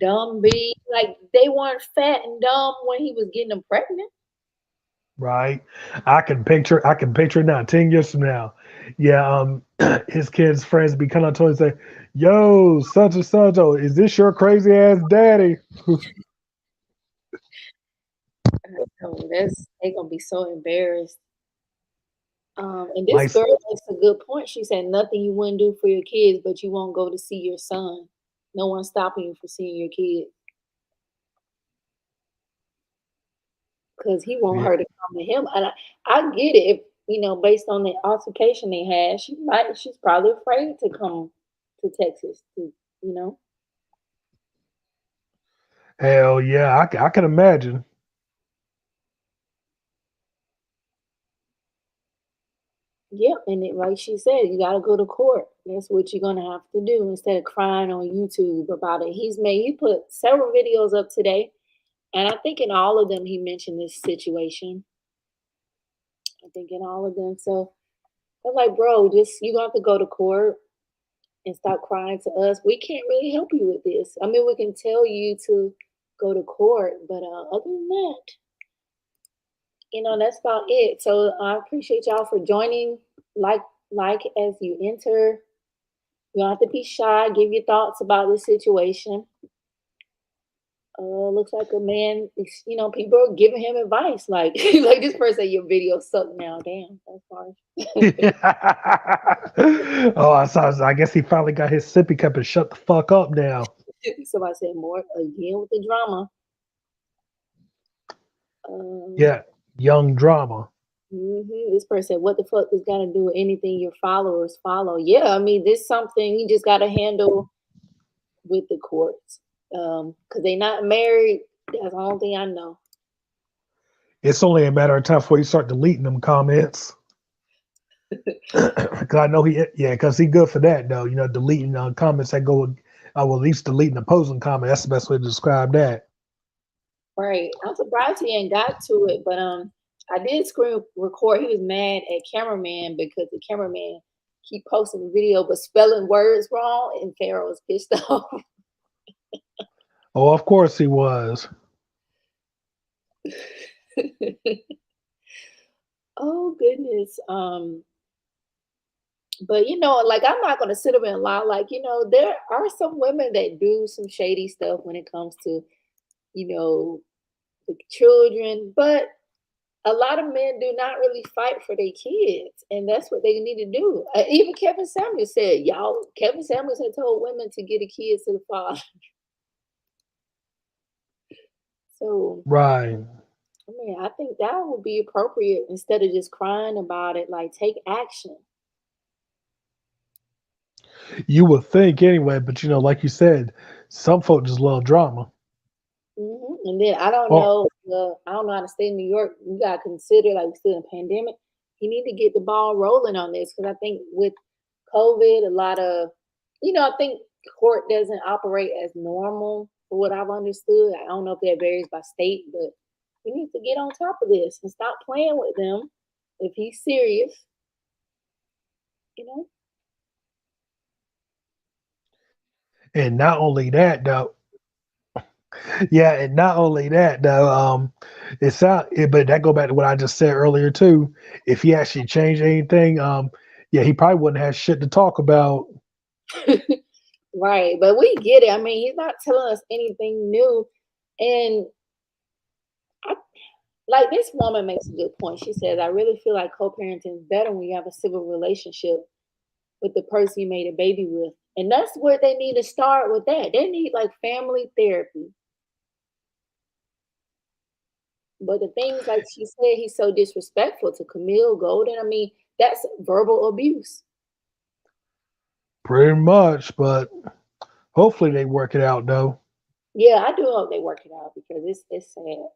dumb B. Like they weren't fat and dumb when he was getting them pregnant. Right? I can picture it now, 10 years from now. Yeah, his kids' friends be coming up to him and say, "Yo, such and such, oh, is this your crazy ass daddy?" Oh, that's they gonna be so embarrassed. And this My girl makes a good point. She said nothing you wouldn't do for your kids, but you won't go to see your son. No one's stopping you from seeing your kid because he want yeah, her to come to him. And I get it. If, based on the altercation they had, she's probably afraid to come to Texas. You know. hell yeah, I can imagine. Yeah, and like she said, you got to go to court. That's what you're gonna have to do instead of crying on YouTube about it. He put several videos up today, and I think in all of them he mentioned this situation. I think in all of them. So I'm like, bro, just you gonna have to go to court and stop crying to us. We can't really help you with this. I mean, we can tell you to go to court, but other than that, that's about it. So I appreciate y'all for joining. Like as you enter. You don't have to be shy. Give your thoughts about the situation. Looks like a man. People are giving him advice. Like, like this person, your video sucked now. Damn, that's harsh. Oh, I guess he finally got his sippy cup and shut the fuck up now. Somebody said more again with the drama. Um, Yeah, young drama. This person said, "What the fuck does got to do with anything your followers follow?" Yeah, I mean, this something you just got to handle with the courts. Because they not married. That's the only thing I know. It's only a matter of time before you start deleting them comments. Cause I know yeah, cause he good for that though. Deleting comments that go, well, at least deleting the opposing comment. That's the best way to describe that. Right. I'm surprised he ain't got to it, but I did screen record. He was mad at cameraman because the cameraman keep posting the video but spelling words wrong, and Pharaoh was pissed off. Oh, of course he was. Oh goodness. But like I'm not gonna sit up and lie. Like there are some women that do some shady stuff when it comes to you know the children, but a lot of men do not really fight for their kids, and that's what they need to do. Even Kevin Samuels said, "Y'all." Kevin Samuels had told women to get the kids to the father. So, Right. I mean, I think that would be appropriate instead of just crying about it. Like, take action. You would think anyway, but like you said, some folk just love drama. And then I don't Oh, know. I don't know how to stay in New York. You got to consider like we're still in a pandemic. You need to get the ball rolling on this because I think with COVID, a lot of I think court doesn't operate as normal for what I've understood. I don't know if that varies by state, but we need to get on top of this and stop playing with them. If he's serious, you know. And not only that, though, yeah, and not only that, though, but that go back to what I just said earlier too. If he actually changed anything, yeah, he probably wouldn't have shit to talk about. Right, but we get it. I mean, he's not telling us anything new, and I, like this woman makes a good point. She says, "I really feel like co-parenting is better when you have a civil relationship with the person you made a baby with, and that's where they need to start with that. They need like family therapy." But the things like she said, he's so disrespectful to Camille Golden. I mean, that's verbal abuse. Pretty much, but hopefully they work it out, though. Yeah, I do hope they work it out because it's sad.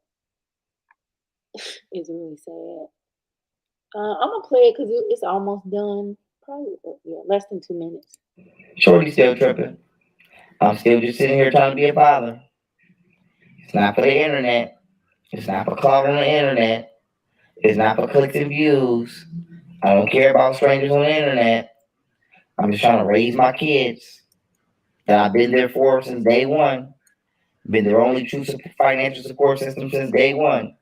It's really sad. I'm gonna play it because it's almost done. Probably yeah, less than 2 minutes. Shorty still tripping. I'm still just sitting here trying to be a father. It's not for the internet. It's not for clout on the internet. It's not for clicks and views. I don't care about strangers on the internet. I'm just trying to raise my kids that I've been there for since day one. Been their only true financial support system since day one.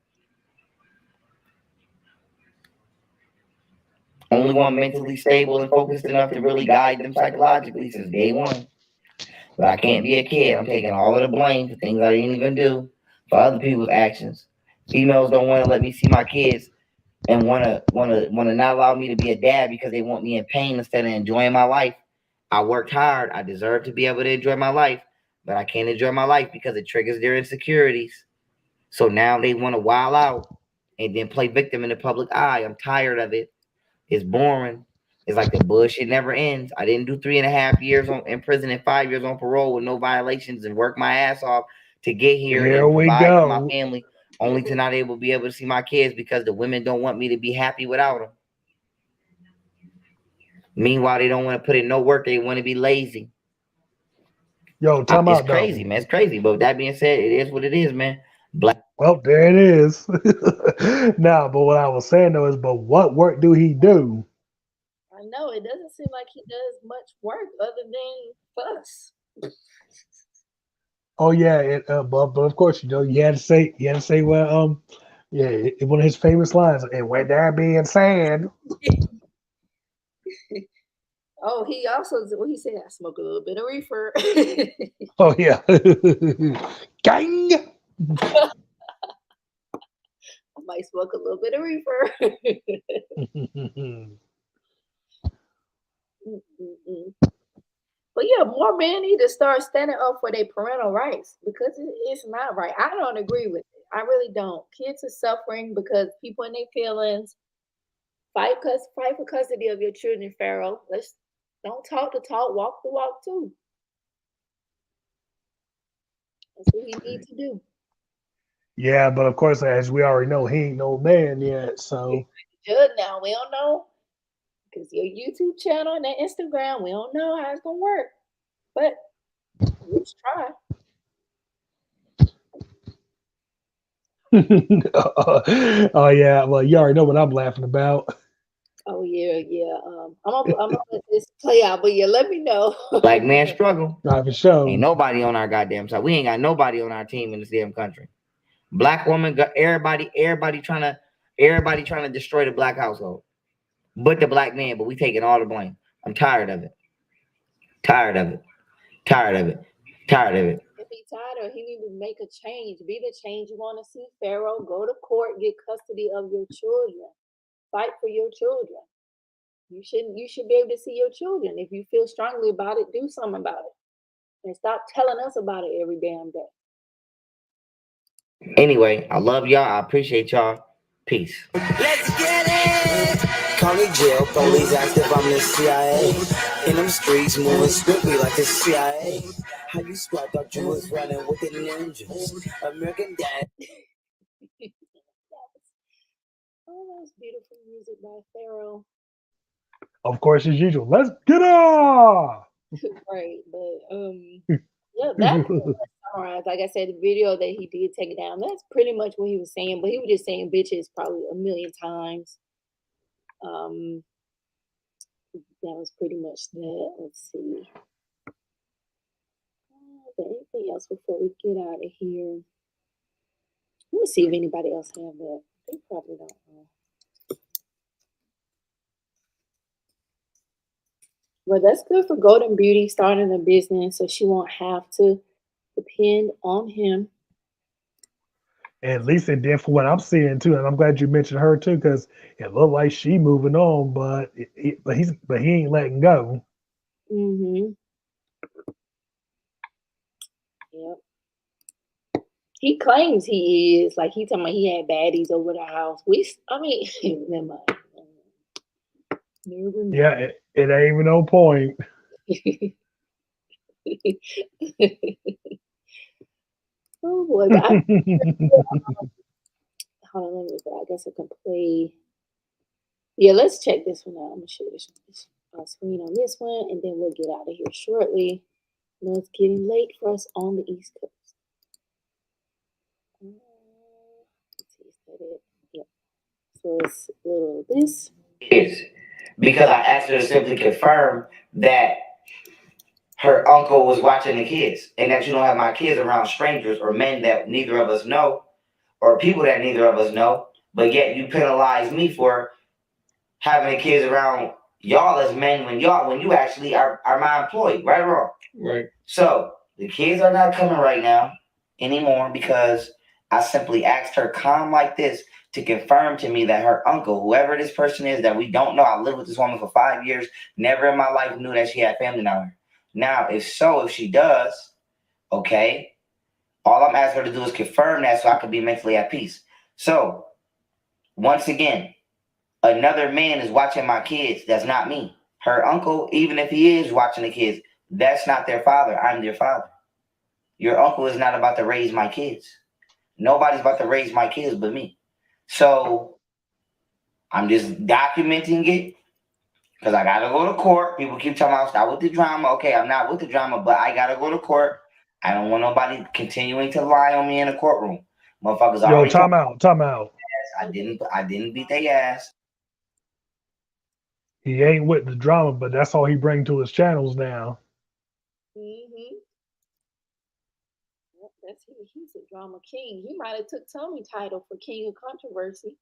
Only one mentally stable and focused enough to really guide them psychologically since day one. But I can't be a kid. I'm taking all of the blame for things I didn't even do, for other people's actions. Females don't want to let me see my kids and wanna not allow me to be a dad because they want me in pain instead of enjoying my life. I worked hard. I deserve to be able to enjoy my life, but I can't enjoy my life because it triggers their insecurities. So now they want to wild out and then play victim in the public eye. I'm tired of it. It's boring. It's like the bullshit never ends. I didn't do 3.5 years in prison and 5 years on parole with no violations and work my ass off to get here Here and we provide for my go. family, only to not able to be able to see my kids because the women don't want me to be happy without them. Meanwhile, they don't want to put in no work. They want to be lazy. Yo, time It's out though. crazy, man. It's crazy. But with that being said, it is what it is, man. Black. Well, there it is. Now, but what I was saying though is, but what work do he do? I know it doesn't seem like he does much work other than fuss. Oh yeah, but of course, you had to say well, yeah, one of his famous lines, and with that being said, Oh, he also what he said. I smoke a little bit of reefer. oh yeah, gang. I might smoke a little bit of reefer. Mm-mm-mm. But yeah, more men need to start standing up for their parental rights because it's not right. I don't agree with it. I really don't. Kids are suffering because people in their feelings. Fight for custody of your children, Pharaoh. Let's don't talk the talk, walk the walk too. That's what we need to do. Yeah, but of course, as we already know, he ain't no man yet. So Judge now, we don't know because your YouTube channel and that Instagram, we don't know how it's gonna work. But let's try. oh yeah, well you already know what I'm laughing about. Oh yeah, yeah. I'm gonna let this play out, but yeah, let me know. Black man struggle. Not for Ain't sure. nobody on our goddamn side. We ain't got nobody on our team in this damn country. Black woman got everybody trying to destroy the black household. But the black man, but we taking all the blame. I'm tired of it. Tired of it. Tired of it. Tired of it. If he tired of, he need to make a change. Be the change you want to see. Pharaoh, go to court, get custody of your children. Fight for your children. You should be able to see your children. If you feel strongly about it, do something about it. And stop telling us about it every damn day. Anyway, I love y'all. I appreciate y'all. Peace. Let's get it! County jail, police asked if I'm the CIA. In them streets, moving swiftly like the CIA. How you squad thought you was running with the ninjas? American Dad. Oh, that's beautiful music by Pharaoh. Of course, as usual. Let's get off. Right, but yeah, that pretty much summarized. Like I said, the video that he did take it down. That's pretty much what he was saying. But he was just saying bitches probably a million times. Um, that was pretty much that. Let's see. Is there anything else before we get out of here? Let me see if anybody else have that. They probably don't know. But that's good for Golden Beauty starting a business, so she won't have to depend on him. At least it did for what I'm seeing too, and I'm glad you mentioned her too, because it looked like she moving on, but but he ain't letting go. Mm-hmm. Yep. He claims he is. Like he talking about he had baddies over the house. I mean, never mind. Never Yeah, mind. it ain't even no point. Oh boy, but hold on, let me. I guess I can play. Yeah, let's check this one out. I'm gonna show this screen on this one, and then we'll get out of here shortly. I know it's getting late for us on the East Coast. Let's see, is that it? Yep. So it's a little this. Kids. Because I asked her to simply confirm that her uncle was watching the kids and that you don't have my kids around strangers or men that neither of us know or people that neither of us know, but yet you penalize me for having the kids around y'all as men when you actually are my employee, right or wrong? Right. So the kids are not coming right now anymore because I simply asked her calm like this to confirm to me that her uncle, whoever this person is that we don't know, I lived with this woman for 5 years, never in my life knew that she had family down here. Now, if she does, okay, all I'm asking her to do is confirm that so I can be mentally at peace. So, once again, another man is watching my kids. That's not me. Her uncle, even if he is watching the kids, that's not their father. I'm their father. Your uncle is not about to raise my kids. Nobody's about to raise my kids but me. So I'm just documenting it because I gotta go to court. People keep telling me I'll stop with the drama. Okay, I'm not with the drama, but I gotta go to court. I don't want nobody continuing to lie on me in the courtroom. Motherfuckers Yo, already told time out, time out. me I didn't beat their ass. He ain't with the drama, but that's all he bring to his channels now. Mm-hmm. Yep, that's he. He's a drama king. He might have took Tommy title for King of Controversy.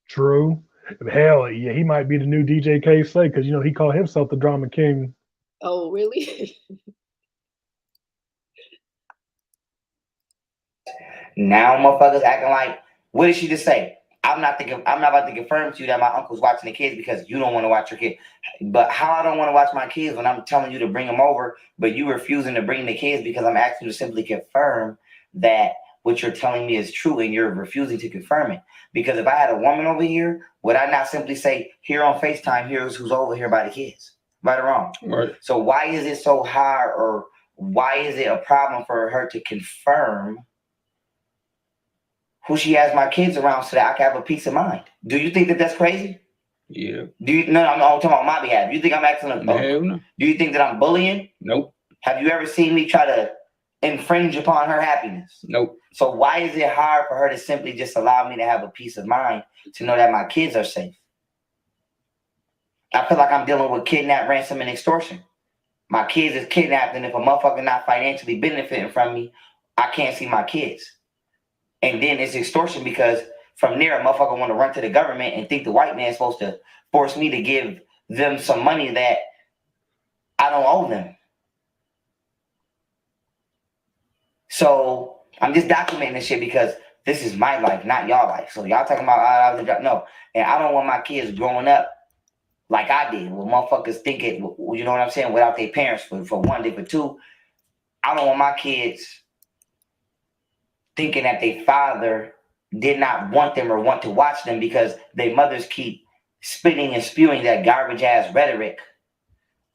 True. Hell, yeah, he might be the new DJ K Slay because he called himself the drama king. Oh, really? Now motherfuckers acting like, what did she just say? I'm not about to confirm to you that my uncle's watching the kids because you don't want to watch your kid. But how I don't want to watch my kids when I'm telling you to bring them over, but you refusing to bring the kids because I'm asking you to simply confirm that what you're telling me is true and you're refusing to confirm it. Because if I had a woman over here, would I not simply say, here on FaceTime, here's who's over here by the kids? Right or wrong? Right. So why is it so hard or why is it a problem for her to confirm who she has my kids around so that I can have a peace of mind? Do you think that that's crazy? Yeah. Do you? No, I'm talking about my behalf. You think I'm acting a no. Do you think that I'm bullying? Nope. Have you ever seen me try to infringe upon her happiness? Nope. So why is it hard for her to simply just allow me to have a peace of mind to know that my kids are safe? I feel like I'm dealing with kidnap, ransom, and extortion. My kids is kidnapped, and if a motherfucker not financially benefiting from me, I can't see my kids. And then it's extortion because from there, a motherfucker want to run to the government and think the white man's supposed to force me to give them some money that I don't owe them. So I'm just documenting this shit because this is my life, not y'all life. So y'all talking about no, and I don't want my kids growing up like I did, with motherfuckers thinking, you know what I'm saying, without their parents for one day, for two, I don't want my kids thinking that their father did not want them or want to watch them because their mothers keep spitting and spewing that garbage ass rhetoric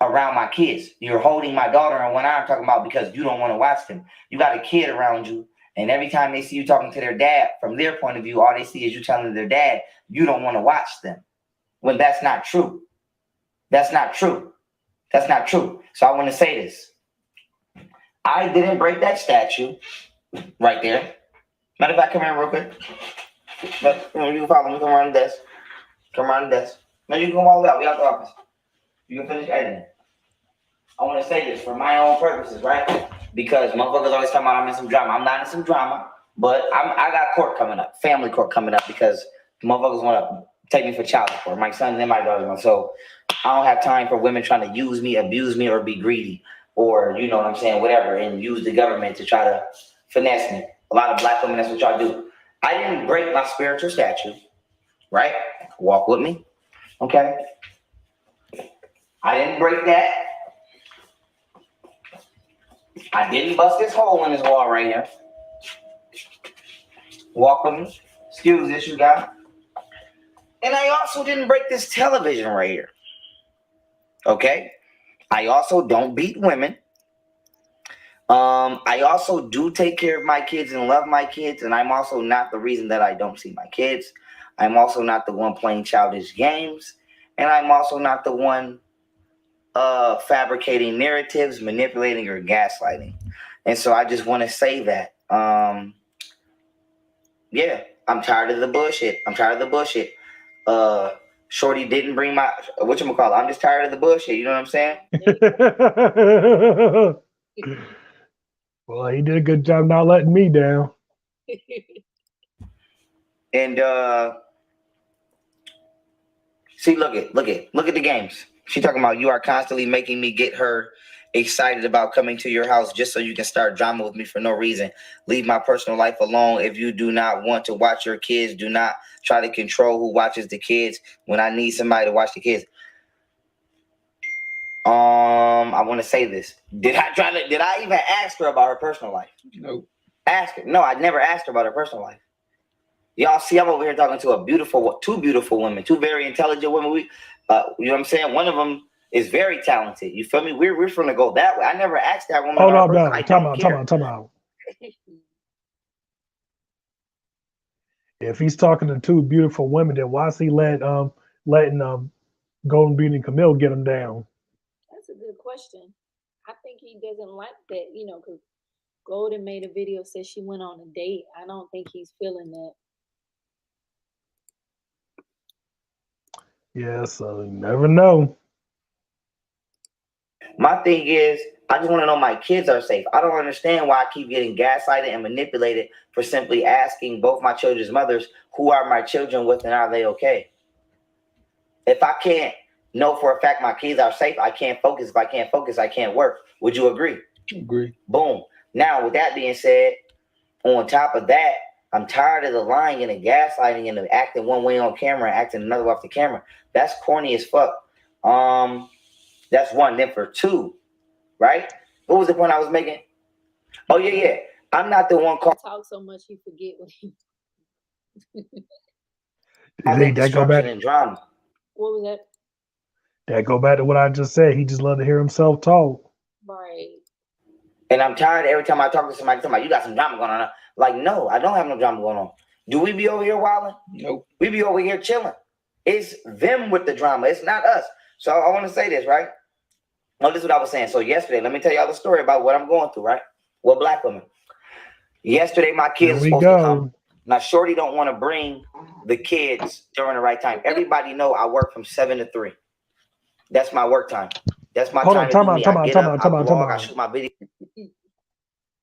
around my kids. You're holding my daughter in one arm talking about because you don't want to watch them. You got a kid around you, and every time they see you talking to their dad, from their point of view, all they see is you telling their dad you don't want to watch them. When that's not true. That's not true. That's not true. So I want to say this. I didn't break that statue right there. Matter of fact, come here real quick. But, you can follow me. Come around the desk. Come around the desk. No, you can come all the way out. We out the office. You can finish editing. I want to say this for my own purposes, right? Because motherfuckers always talking about I'm in some drama. I'm not in some drama, but I got court coming up, family court coming up, because motherfuckers want to take me for child support. My son and my daughter. So I don't have time for women trying to use me, abuse me, or be greedy, or you know what I'm saying, whatever, and use the government to try to finesse me. A lot of black women, that's what y'all do. I didn't break my spiritual statue, right? Walk with me, okay? I didn't break that. I didn't bust this hole in this wall right here. Walk with me. Excuse this, you guys. And I also didn't break this television right here. Okay? I also don't beat women. I also do take care of my kids and love my kids, and I'm also not the reason that I don't see my kids. I'm also not the one playing childish games, and I'm also not the one fabricating narratives, manipulating, or gaslighting. And so I just want to say that, yeah, I'm tired of the bullshit. Shorty didn't bring my, whatchamacallit, I'm just tired of the bullshit. You know what I'm saying? Well, he did a good job not letting me down. And see, look at the games. She talking about you are constantly making me get her excited about coming to your house just so you can start drama with me for no reason. Leave my personal life alone. If you do not want to watch your kids, do not try to control who watches the kids when I need somebody to watch the kids. I want to say this. Did I even ask her about her personal life? No. Ask her. No, I never asked her about her personal life. Y'all see, I'm over here talking to two beautiful women, two very intelligent women. You know what I'm saying? One of them is very talented. You feel me? We're going to go that way. I never asked that woman. Hold on, no. Time out. If he's talking to two beautiful women, then why is he letting Golden Bean and Kemel get him down? That's a good question. I think he doesn't like that, because Golden made a video, said she went on a date. I don't think he's feeling that. Yeah, so you never know. My thing is, I just want to know my kids are safe. I don't understand why I keep getting gaslighted and manipulated for simply asking both my children's mothers, who are my children with and are they okay? If I can't know for a fact my kids are safe, I can't focus. If I can't focus, I can't work. Would you agree? Agree. Boom. Now, with that being said, on top of that, I'm tired of the lying and the gaslighting and the acting one way on camera and acting another way off the camera. That's corny as fuck. That's one. Then for two, right? What was the point I was making? Oh, yeah. I'm not the one called. Talk so much you forget what he. That go back and drama. What was that? That go back to what I just said. He just loved to hear himself talk. Right. And I'm tired every time I talk to somebody, you got some drama going on. Like, no, I don't have no drama going on. Do we be over here wilding? Nope. We be over here chilling. It's them with the drama. It's not us. So I want to say this, right? No, this is what I was saying. So yesterday, let me tell y'all the story about what I'm going through, right? Well, black women. Yesterday, my kids were supposed to come. Now, Shorty don't want to bring the kids during the right time. Everybody know I work from 7 to 3. That's my work time. That's my time. Time out. I shoot my video.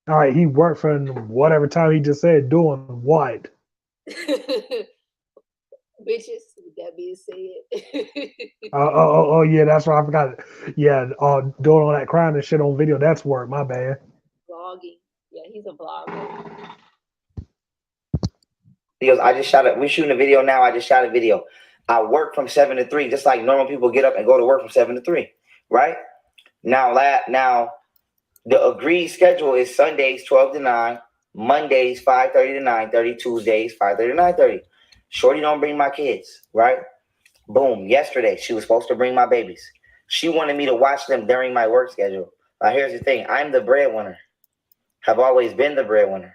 All right, he worked for whatever time he just said. Doing what? Bitches, that being said. Oh, yeah, that's right. I forgot. Yeah, doing all that crying and shit on video. That's work. My bad. Vlogging. Yeah, he's a vlogger. I just shot it. We're shooting a video now. I just shot a video. I work from 7 to 3, just like normal people get up and go to work from 7 to 3, right? Now the agreed schedule is Sundays 12 to 9, Mondays 5:30 to 9:30, Tuesdays 5:30 to 9:30. Shorty don't bring my kids, right? Boom. Yesterday she was supposed to bring my babies. She wanted me to watch them during my work schedule. Now here's the thing. I'm the breadwinner. Have always been the breadwinner.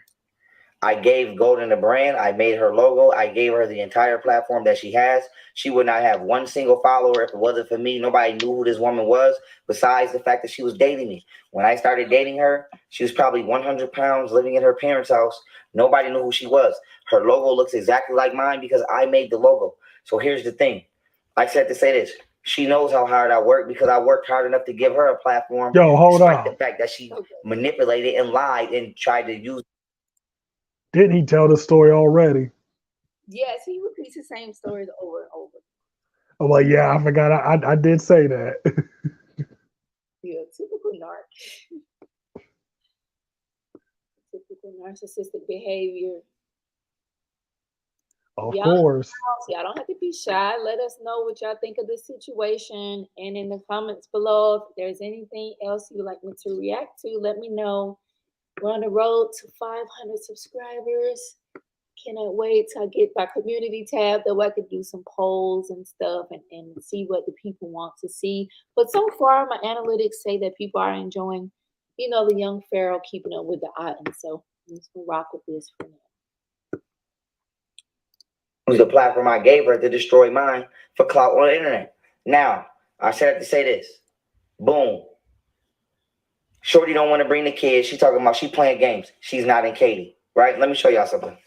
I gave Golden the brand. I made her logo. I gave her the entire platform that she has. She would not have one single follower if it wasn't for me. Nobody knew who this woman was, besides the fact that she was dating me. When I started dating her, she was probably 100 pounds, living in her parents' house. Nobody knew who she was. Her logo looks exactly like mine because I made the logo. So here's the thing. I said to say this. She knows how hard I work because I worked hard enough to give her a platform, Yo, hold despite the on. fact that she manipulated and lied and tried to use. Didn't he tell the story already? Yes, he repeats the same stories over and over. I'm like, yeah, I forgot. I did say that. Yeah, typical typical narcissistic behavior. Of Y'all, course. y'all don't have to be shy. Let us know what y'all think of this situation, and in the comments below, if there's anything else you'd like me to react to, let me know. We're on the road to 500 subscribers. Cannot wait till I get my community tab that way I could do some polls and stuff and see what the people want to see. But so far, my analytics say that people are enjoying, the young Pharaoh keeping up with the items. So I'm just gonna rock with this for now. The platform I gave her to destroy mine for clout on the internet. Now, I said to say this. Boom. Shorty don't want to bring the kids. She talking about she playing games. She's not in Katie. Right? Let me show y'all something.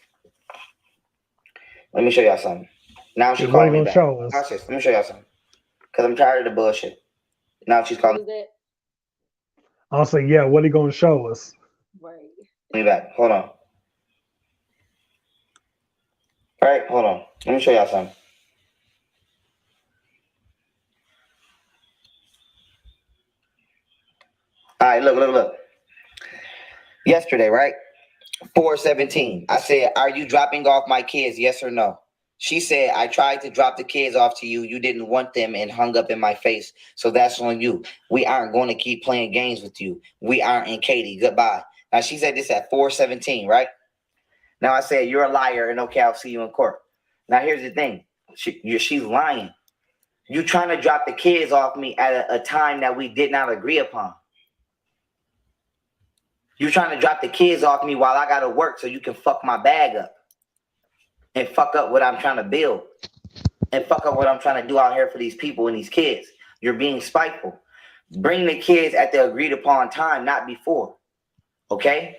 Now Yeah, she's what are you calling me gonna back. show us? Watch this. Let me show y'all something. Because I'm tired of the bullshit. Now she's What calling is that? I'll say, yeah, what are you gonna show us? Right. me back. Hold on. All right, hold on. Let me show y'all something. All right, look. Yesterday, right? 4:17. I said, "Are you dropping off my kids? Yes or no?" She said, "I tried to drop the kids off to you. You didn't want them and hung up in my face. So that's on you. We aren't going to keep playing games with you. We aren't in Katie. Goodbye." Now she said this at 4:17, right? Now I said, "You're a liar, and okay, I'll see you in court." Now here's the thing. She's lying. You trying to drop the kids off me at a time that we did not agree upon. You trying to drop the kids off me while I gotta work so you can fuck my bag up and fuck up what I'm trying to build and fuck up what I'm trying to do out here for these people and these kids. You're being spiteful. Bring the kids at the agreed upon time, not before. Okay?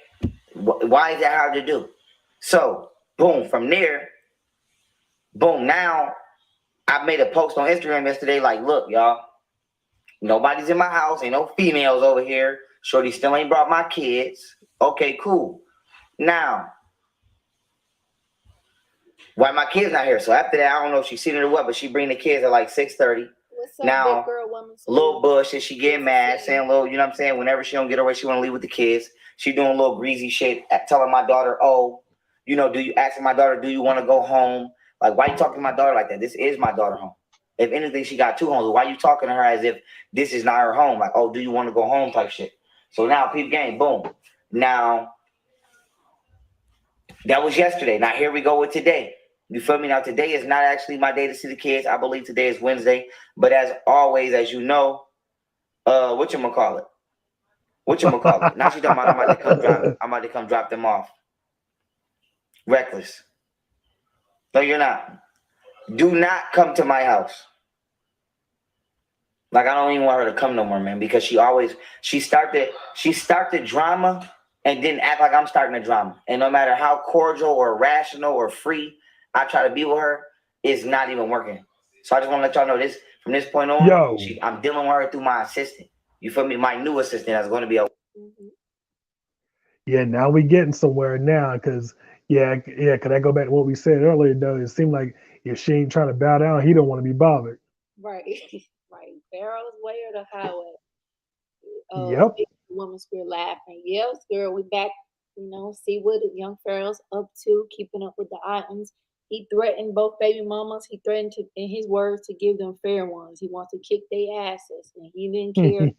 Why is that hard to do? So, boom, from there, boom, now I made a post on Instagram yesterday like, look, y'all, nobody's in my house. Ain't no females over here. Shorty still ain't brought my kids. Okay, cool. Now, why my kids not here? So after that, I don't know if she seen it or what, but she bring the kids at like 6:30. What's up, Now, big girl woman? little bullshit, she getting mad, saying little, you know what I'm saying? Whenever she don't get her way, she want to leave with the kids. She doing a little greasy shit, telling my daughter, oh, asking my daughter, do you want to go home? Like, why you talking to my daughter like that? This is my daughter home. If anything, she got two homes. Why you talking to her as if this is not her home? Like, oh, do you want to go home type shit? So now, peep game, boom. Now, that was yesterday. Now, here we go with today. You feel me? Now, today is not actually my day to see the kids. I believe today is Wednesday. But as always, as you know, whatchamacallit? Now she's talking about I'm about to come drop them off. Reckless. No, you're not. Do not come to my house. Like, I don't even want her to come no more, man, because she started drama and didn't act like I'm starting the drama. And no matter how cordial or rational or free I try to be with her, it's not even working. So I just want to let y'all know this. From this point on, Yo, I'm dealing with her through my assistant. You feel me? My new assistant that's going to be a. Mhm. yeah, now we getting somewhere now, because yeah, could I go back to what we said earlier though? It seemed like if she ain't trying to bow down, he don't want to be bothered. Right. Right. Pharaoh's way or the highway. Yep. Big woman spirit laughing. Yes, girl, we back. See what the young Pharaoh's up to, keeping up with the items. He threatened both baby mamas. He threatened to, in his words, to give them fair ones. He wants to kick their asses, and he didn't care.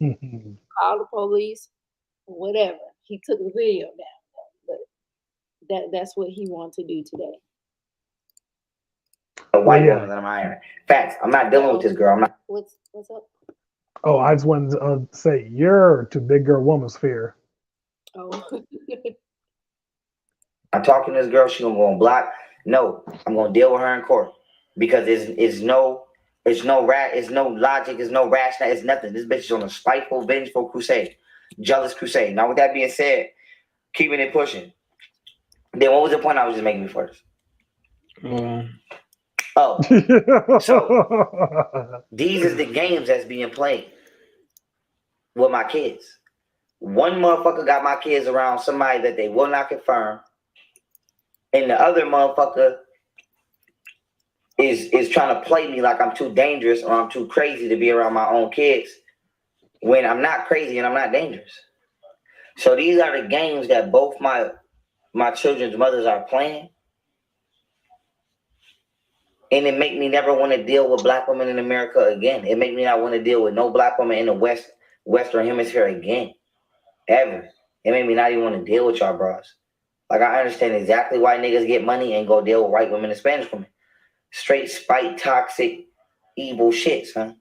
Call the police, or whatever. He took the video down, but that's what he wants to do today. A Well, white woman yeah. that I'm hiring. Facts. I'm not dealing with this girl. I'm not. What's up? Oh, I just wanted to say you're to big girl woman's fear. Oh, I'm talking to this girl. She gonna go on block. No, I'm gonna deal with her in court because it's no logic, it's no rational, it's nothing. This bitch is on a spiteful, vengeful crusade, jealous crusade. Now, with that being said, keeping it pushing. Then what was the point I was just making before this? Oh, so these is the games that's being played with my kids. One motherfucker got my kids around somebody that they will not confirm, and the other motherfucker is trying to play me like I'm too dangerous or I'm too crazy to be around my own kids when I'm not crazy and I'm not dangerous. So these are the games that both my children's mothers are playing, and it make me never want to deal with black women in America again. It make me not want to deal with no black woman in the Western Hemisphere again, ever. It made me not even want to deal with y'all bros. Like, I understand exactly why niggas get money and go deal with white women and Spanish women. Straight spite, toxic, evil shit, son.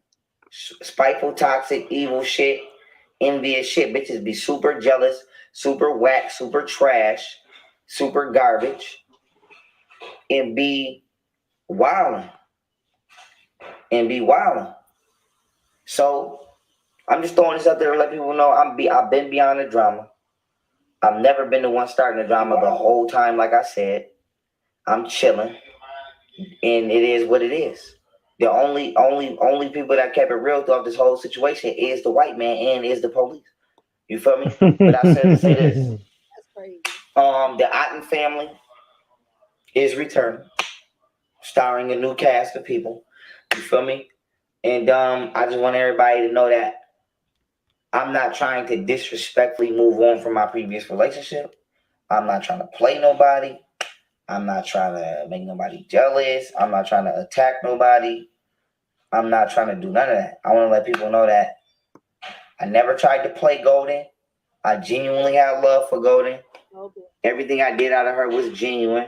Spiteful, toxic, evil shit, envious shit. Bitches be super jealous, super whack, super trash, super garbage, and be wilding. So I'm just throwing this out there to let people know I've been beyond the drama. I've never been the one starting the drama the whole time. Like I said, I'm chilling, and it is what it is. The only people that kept it real throughout this whole situation is the white man and is the police. You feel me? But I said to say this. That's crazy. The Otten family is returning, starring a new cast of people. You feel me? And I just want everybody to know that I'm not trying to disrespectfully move on from my previous relationship. I'm not trying to play nobody. I'm not trying to make nobody jealous. I'm not trying to attack nobody. I'm not trying to do none of that. I want to let people know that I never tried to play Golden. I genuinely have love for Golden. Okay. Everything I did out of her was genuine.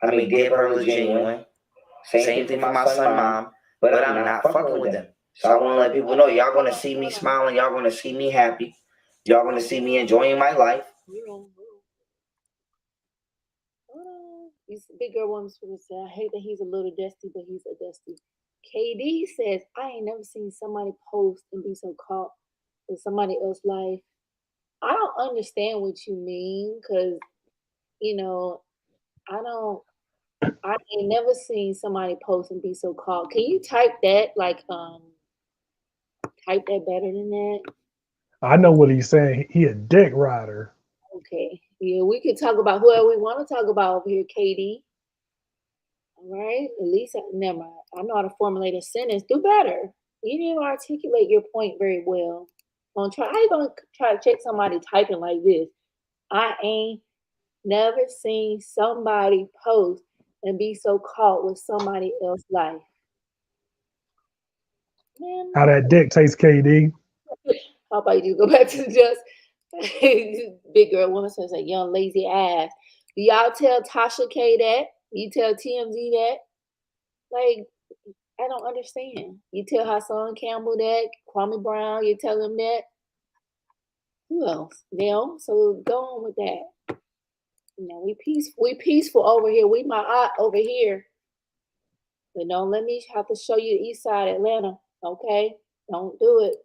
I mean, did her was genuine. Same thing for my son, mom. But I'm not fucking with them. So I want to let people know y'all going to see me smiling. Y'all going to see me happy. Y'all going to see me enjoying my life. Big girl woman's supposed to say, I hate that he's a little dusty, but he's a dusty. KD says, I ain't never seen somebody post and be so caught in somebody else's life. I don't understand what you mean, because, you know, I ain't never seen somebody post and be so caught. Can you type that, like, type that better than that? I know what he's saying. He a dick rider. Okay. Yeah, we can talk about whoever we want to talk about over here, Katie. All right. At least, never mind. I know how to formulate a sentence. Do better. You didn't even articulate your point very well. How you gonna try to check somebody typing like this? I ain't never seen somebody post and be so caught with somebody else's life. Man, How that dick tastes, KD. how about you go back to just big girl woman says a young lazy ass. Do y'all tell Tasha K that? You tell TMZ that? Like, I don't understand. You tell Hassan Campbell that, Kwame Brown, you tell him that. Who else? Them. So go on with that. We peaceful over here. We my aunt over here. But don't let me have to show you the east side of Atlanta. Okay? Don't do it.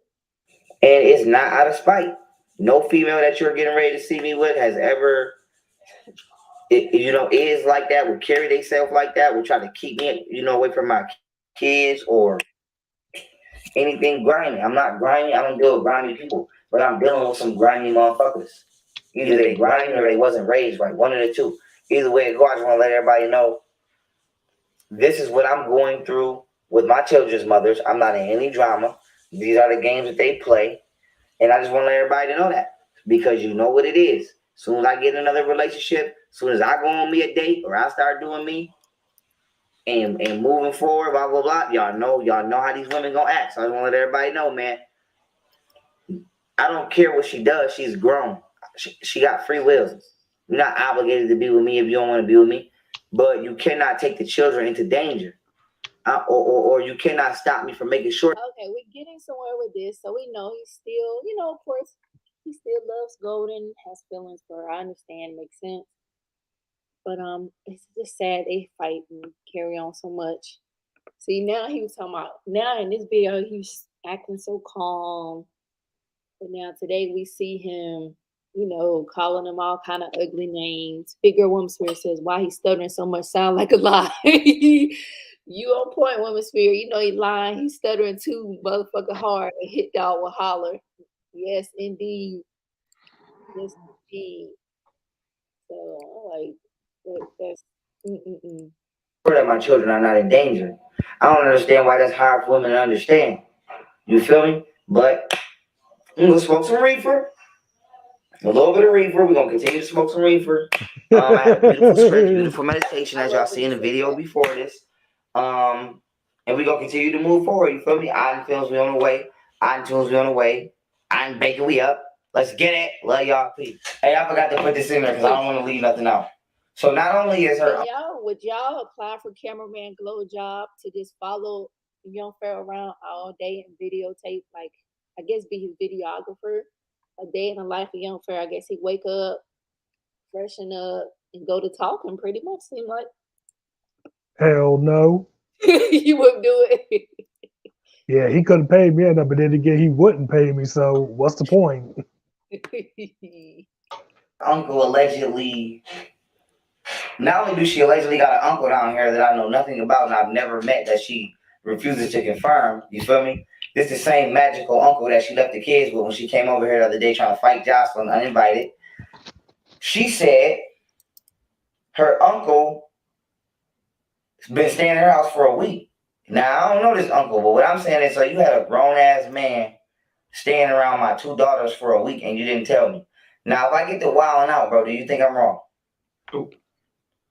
And it's not out of spite. No female that you're getting ready to see me with has ever, is like that, would carry themselves like that, would try to keep me, away from my kids or anything grimy. I'm not grimy. I don't deal with grimy people, but I'm dealing with some grimy motherfuckers. Either they grimy or they wasn't raised right. One of the two. Either way it go, I just want to let everybody know this is what I'm going through with my children's mothers. I'm not in any drama. These are the games that they play. And I just want to let everybody know that because you know what it is. As soon as I get in another relationship, as soon as I go on me a date or I start doing me and moving forward, blah, blah, blah, y'all know how these women gonna act. So I just want to let everybody know, man, I don't care what she does. She's grown. She got free will. You're not obligated to be with me if you don't want to be with me. But you cannot take the children into danger. Or you cannot stop me from making sure. Okay, we're getting somewhere with this. So we know he's still, of course, he still loves Golden, has feelings for her. I understand, makes sense. But it's just sad they fight and carry on so much. See, now he was talking about, now in this video he's acting so calm, but now today we see him, calling them all kind of ugly names. Big Girl Woman Spirit says, why he stuttering so much, sound like a lie. You on point, Woman Spirit. You know he lying, he's stuttering too motherfucking hard, and Hit Dog will holler. Yes, indeed. Yes, indeed. So I'm like, that's That my children are not in danger. I don't understand why that's hard for women to understand. You feel me? But I'm gonna smoke some reefer. A little bit of reefer. We're gonna continue to smoke some reefer. I had a beautiful stretch, beautiful meditation, as y'all see in the video before this. And we're gonna continue to move forward. You feel me? iTunes, we on the way. iTunes, we on the way. I'm baking, we up. Let's get it. Love y'all. Peace. Hey, I forgot to put this in there because I don't want to leave nothing out. So not only is her would y'all apply for cameraman glow job to just follow young Pharaoh around all day and videotape, like I guess be his videographer, a day in the life of young Pharaoh? I guess he'd wake up, freshen up, and go to talking. Pretty much seem like. Hell no. You wouldn't do it. Yeah, he couldn't pay me enough, but then again, he wouldn't pay me. So what's the point? Uncle allegedly. Not only do she allegedly got an uncle down here that I know nothing about and I've never met, that she refuses to confirm. You feel me? This is the same magical uncle that she left the kids with when she came over here the other day trying to fight Jocelyn uninvited. She said her uncle has been staying in her house for a week. Now, I don't know this uncle, but what I'm saying is, so you had a grown-ass man staying around my two daughters for a week and you didn't tell me. Now, if I get to wilding out, bro, do you think I'm wrong? Nope.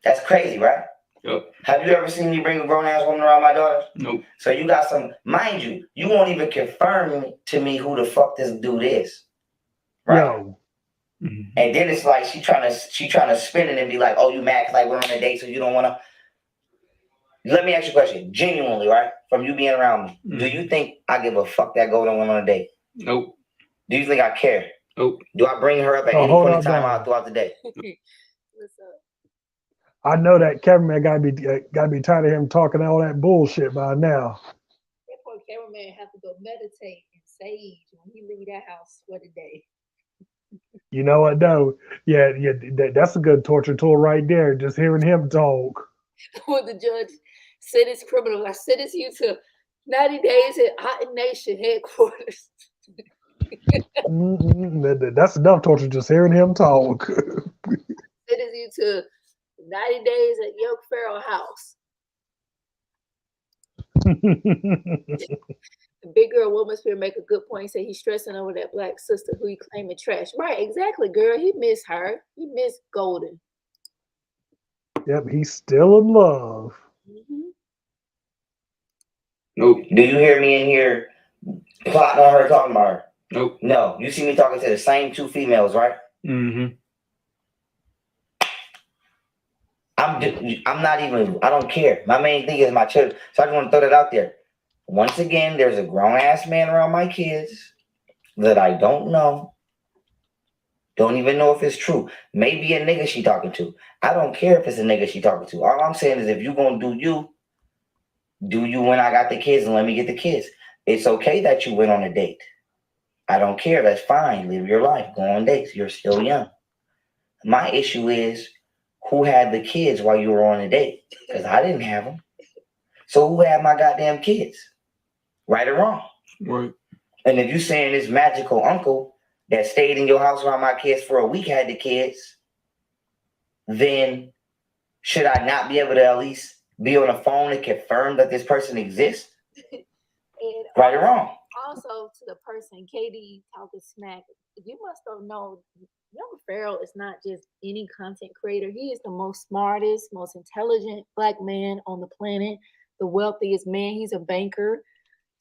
That's crazy, right? Yep. Have you ever seen me bring a grown-ass woman around my daughters? Nope. So you got some, mind you, you won't even confirm to me who the fuck this dude is. Right? Yo. Mm-hmm. And then it's like she trying to spin it and be like, oh, you mad because like we're on a date so you don't want to. Let me ask you a question. Genuinely, right? From you being around me, do you think I give a fuck that golden woman on a date? Nope. Do you think I care? Nope. Do I bring her up at any point in time out throughout the day? What's up? I know that cameraman gotta be tired of him talking all that bullshit by now. That poor cameraman have to go meditate and sage when he leave that house for the day. You know what though? Yeah, that's a good torture tool right there. Just hearing him talk. Would the judge sentence criminals? I sentence you to 90 days at Hot Nation headquarters. That's enough torture just hearing him talk. Sentence you to 90 days at Young Pharaoh house. The Big Girl Woman Spirit make a good point. He said he's stressing over that black sister who he claiming trash. Right, exactly, girl. He miss her. He miss Golden. Yep, he's still in love. Mm-hmm. Nope. Do you hear me in here plotting on her, talking about her? Nope. No. You see me talking to the same two females, right? Mm-hmm. I'm not even, I don't care. My main thing is my children. So I just want to throw that out there. Once again, there's a grown-ass man around my kids that I don't know. Don't even know if it's true. Maybe a nigga she talking to. I don't care if it's a nigga she talking to. All I'm saying is if you gonna do you when I got the kids and let me get the kids. It's okay that you went on a date. I don't care. That's fine. Live your life. Go on dates. You're still young. My issue is who had the kids while you were on a date? Because I didn't have them. So who had my goddamn kids? Right or wrong? Right. And if you saying this magical uncle that stayed in your house around my kids for a week had the kids, then should I not be able to at least be on the phone and confirm that this person exists? Right or wrong? Also, to the person, Katie talking smack, you must have known Young Pharaoh is not just any content creator. He is the most smartest, most intelligent black man on the planet, the wealthiest man. He's a banker.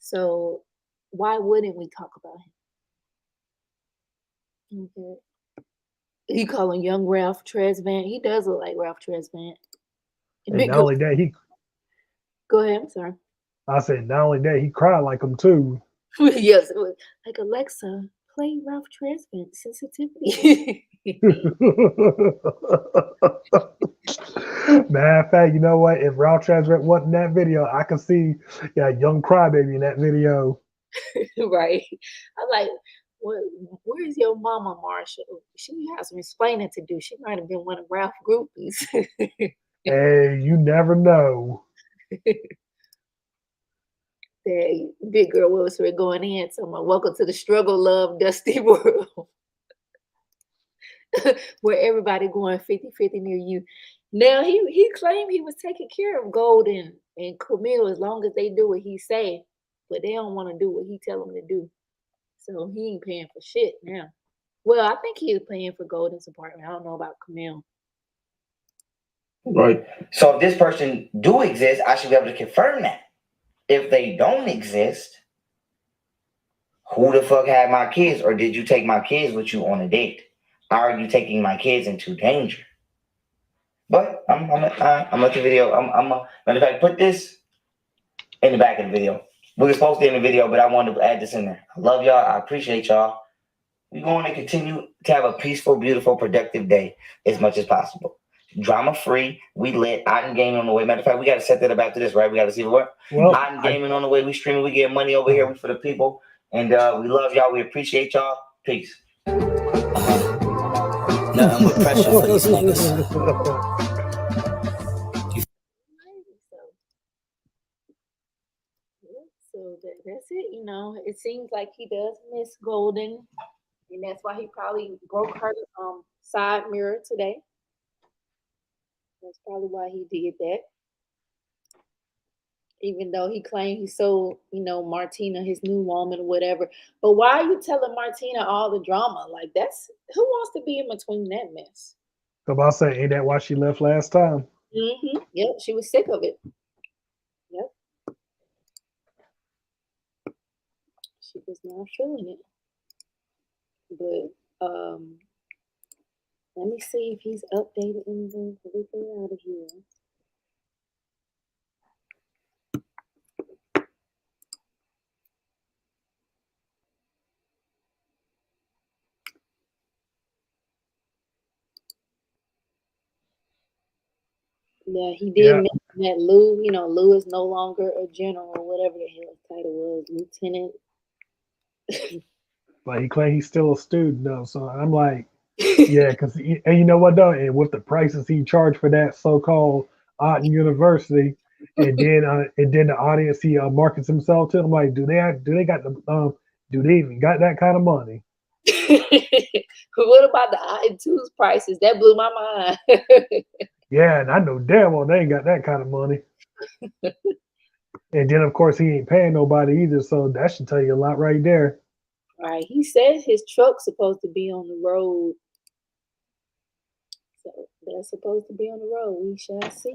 So why wouldn't we talk about him? Okay. He calling young Ralph Tresvant. He does look like Ralph Tresvant. And not only that, Go ahead, I'm sorry. I said, not only that, he cried like him too. Yes, like Alexa, play Ralph Tresvant sensitivity. Matter of fact, you know what? If Ralph Tresvant wasn't in that video, I could see young crybaby in that video. Right. I'm like, what, where's your mama, Marshall? She has some explaining to do. She might have been one of Ralph groupies. Hey, you never know. That big girl was for going in. So my welcome to the struggle, love, dusty world. Where everybody going 50-50 near you. Now he claimed he was taking care of Golden and Camille as long as they do what he say, but they don't want to do what he tell them to do. So he ain't paying for shit now. Well, I think he is paying for Golden's apartment. I don't know about Camille. Right. So if this person do exist, I should be able to confirm that. If they don't exist, who the fuck had my kids, or did you take my kids with you on a date? Are you taking my kids into danger? But I'm let the video. Matter of fact, put this in the back of the video. We were supposed to end the video, but I wanted to add this in there. I love y'all. I appreciate y'all. We're going to continue to have a peaceful, beautiful, productive day as much as possible. Drama free. We lit. Otten Gaming on the way. Matter of fact, we got to set that up after this, right? We got to see what. Well, Otten Gaming on the way. We streaming. We get money over here. We for the people. And we love y'all. We appreciate y'all. Peace. Nothing but pressure for these niggas. So that's it. You know, it seems like he does miss Golden, and that's why he probably broke her side mirror today. That's probably why he did that. Even though he claimed he sold, Martina his new woman or whatever. But why are you telling Martina all the drama? Like, that's who wants to be in between that mess? Come on, say, ain't that why she left last time? Yep, she was sick of it. Yep. She was not feeling it. But let me see if he's updated anything before we get out of here. Yeah, he did mention that Lou, Lou is no longer a general, whatever the hell his title was, lieutenant. Like he claimed he's still a student though, so I'm like, yeah, because and you know what though, and with the prices he charged for that so-called Otten University, and then the audience he markets himself to, I'm like, do they even got that kind of money? What about the I2's prices? That blew my mind. Yeah, and I know damn well they ain't got that kind of money. And then of course he ain't paying nobody either, so that should tell you a lot right there. Right. He said his truck's supposed to be on the road. So they're supposed to be on the road. We shall see.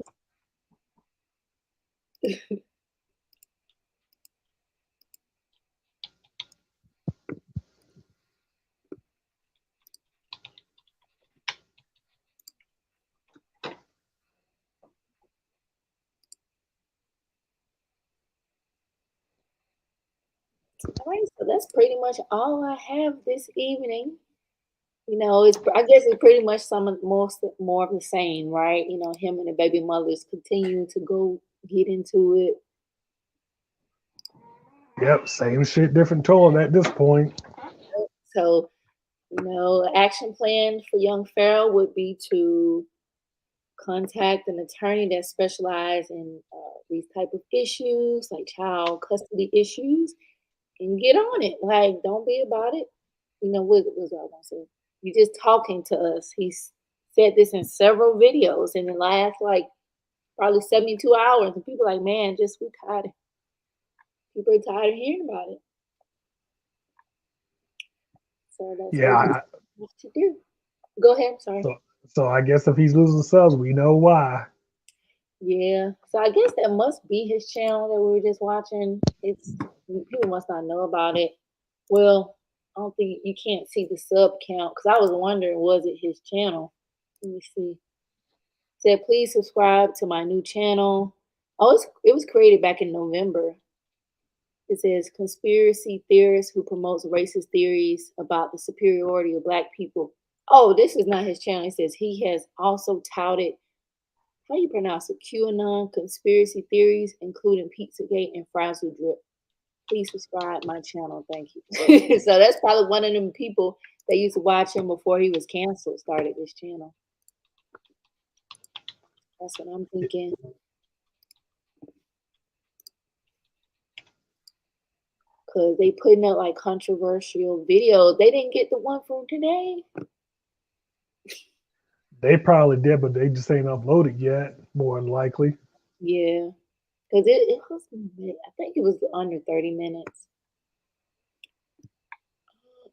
All right, so that's pretty much all I have this evening. I guess it's pretty much more of the same, right? Him and the baby mothers continue to go get into it. Yep, same shit, different tone at this point. So, action plan for young Pharaoh would be to contact an attorney that specializes in these type of issues, like child custody issues, and get on it. Like, don't be about it. What was I gonna say? You just talking to us. He's said this in several videos in the last probably 72 hours, and people are like, man, we tired. People are tired of hearing about it. So that's what to do. Go ahead. Sorry. So I guess if he's losing subs, we know why. Yeah. So I guess that must be his channel that we were just watching. People must not know about it. Well, I don't think you can't see the sub count because I was wondering, was it his channel? Let me see. It said, please subscribe to my new channel. Oh, it was created back in November. It says conspiracy theorist who promotes racist theories about the superiority of black people. Oh, this is not his channel. It says he has also touted, how you pronounce it, QAnon conspiracy theories, including Pizzagate and Frazzle Drip. Please subscribe my channel. Thank you. So that's probably one of them people that used to watch him before he was canceled, started this channel. That's what I'm thinking. Because they putting up like controversial videos. They didn't get the one from today. They probably did, but they just ain't uploaded yet, more than likely. Yeah. Because it was, I think it was under 30 minutes.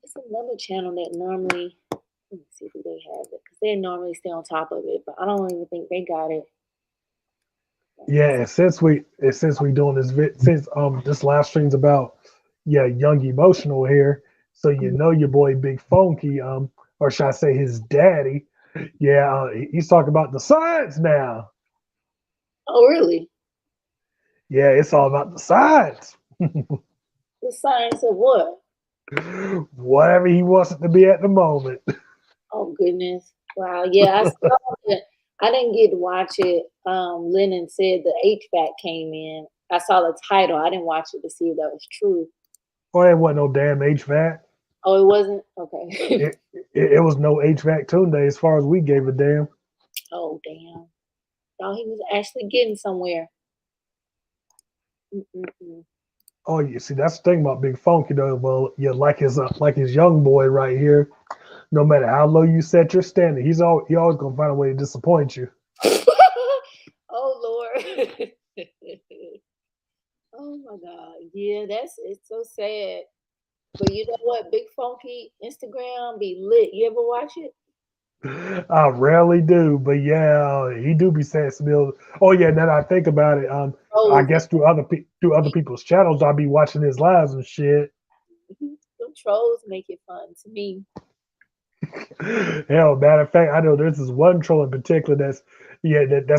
It's another channel that normally, let me see if they have it. Because they normally stay on top of it, but I don't even think they got it. Yeah, and since we doing this since this live stream's about young emotional here, so you know your boy Big Funky or should I say his daddy? Yeah, he's talking about the science now. Oh, really? Yeah, it's all about the science. The science of what? Whatever he wants it to be at the moment. Oh, goodness. Wow. Yeah, I saw it. I didn't get to watch it. Lennon said the HVAC came in. I saw the title. I didn't watch it to see if that was true. Oh, it wasn't no damn HVAC. Oh, it wasn't? Okay. It was no HVAC Tunde as far as we gave a damn. Oh, damn. Thought he was actually getting somewhere. Mm-mm-mm. Oh, you see, that's the thing about Big Funky though. Well, yeah, like his young boy right here. No matter how low you set your standard, he always gonna find a way to disappoint you. Oh, Lord. Oh, my God. Yeah, it's so sad. But you know what? Big Funky Instagram be lit. You ever watch it? I rarely do, but yeah, he do be saying some ill. Oh yeah, now that I think about it, I Trolls. guess through other people's channels, I'll be watching his lives and shit. Them trolls make it fun to me. Hell, matter of fact, I know there's this one troll in particular that's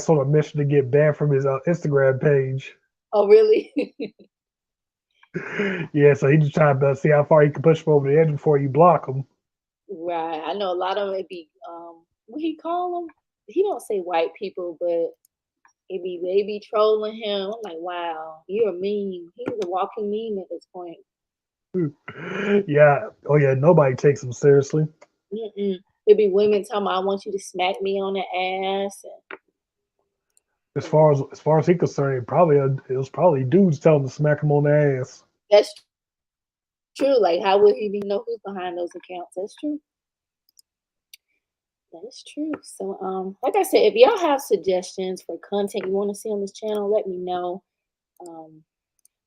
on a mission to get banned from his Instagram page. Oh, really? Yeah, so he just trying to see how far he can push him over the edge before you block him. Right. I know a lot of them, it be, what he call them? He don't say white people, but they be trolling him. I'm like, wow, you're a meme. He's a walking meme at this point. Yeah. Oh yeah. Nobody takes him seriously. Mm-mm. There be women telling me, I want you to smack me on the ass. As far as he concerned, it was probably dudes telling him to smack him on the ass. That's true. Like, how would he even know who's behind those accounts? That's true. That is true. So, like I said, if y'all have suggestions for content you want to see on this channel, let me know.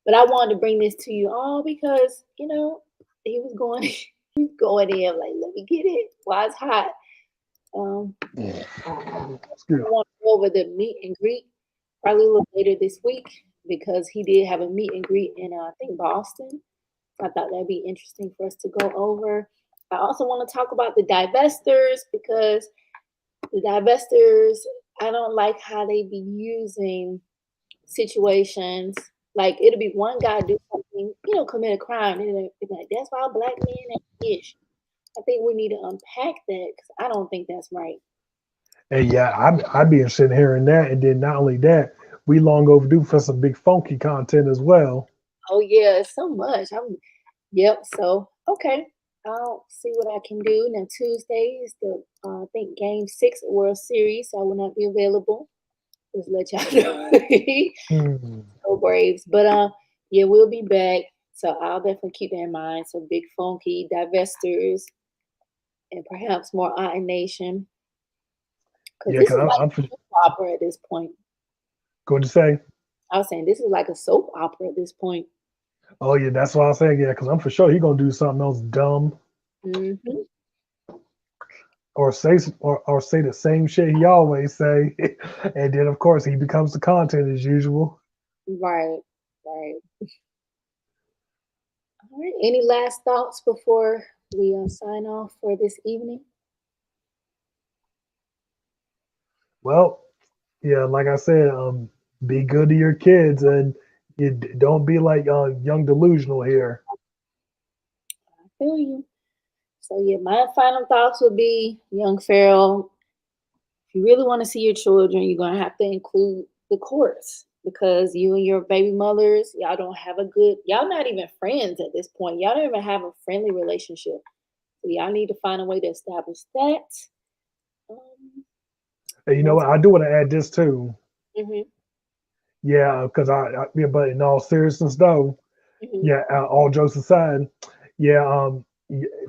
But I wanted to bring this to you all because, he was going, he's going in like, let me get it while it's hot. I want to go over the meet and greet probably a little later this week because he did have a meet and greet in, I think, Boston. I thought that'd be interesting for us to go over. I also want to talk about the divestors because the divestors, I don't like how they be using situations. Like it'll be one guy do something, commit a crime, and they'll be like, that's why black men ain't ish. I think we need to unpack that because I don't think that's right. And yeah, I'd be interested in hearing that. And then not only that, we long overdue for some Big Funky content as well. Oh yeah, so much. Yep. So okay, I'll see what I can do. Now Tuesday is the I think Game 6 World Series, so I will not be available. Just let y'all know. Go Braves. But yeah, we'll be back. So I'll definitely keep that in mind. So Big Funky, Divestors, and perhaps more Iron Nation. Because Yeah, this because is like I'm a soap opera at this point. going to say. I was saying this is like a soap opera at this point. Oh yeah, that's what I was saying. Yeah, because I'm for sure he gonna do something else dumb. Mm-hmm. Or say the same shit he always say, and then of course he becomes the content as usual. Right. Right. All right. Any last thoughts before we sign off for this evening? Well, yeah, like I said, be good to your kids, and don't be like young delusional here. I feel you. So yeah, my final thoughts would be, young Pharaoh, if you really want to see your children, you're gonna have to include the courts because you and your baby mothers, y'all don't have a good, y'all not even friends at this point. Y'all don't even have a friendly relationship. So y'all need to find a way to establish that. Um, And you and know that's what? I do want to add this too. hmm Yeah, because yeah, but in all seriousness though, hmm yeah, all jokes aside, yeah,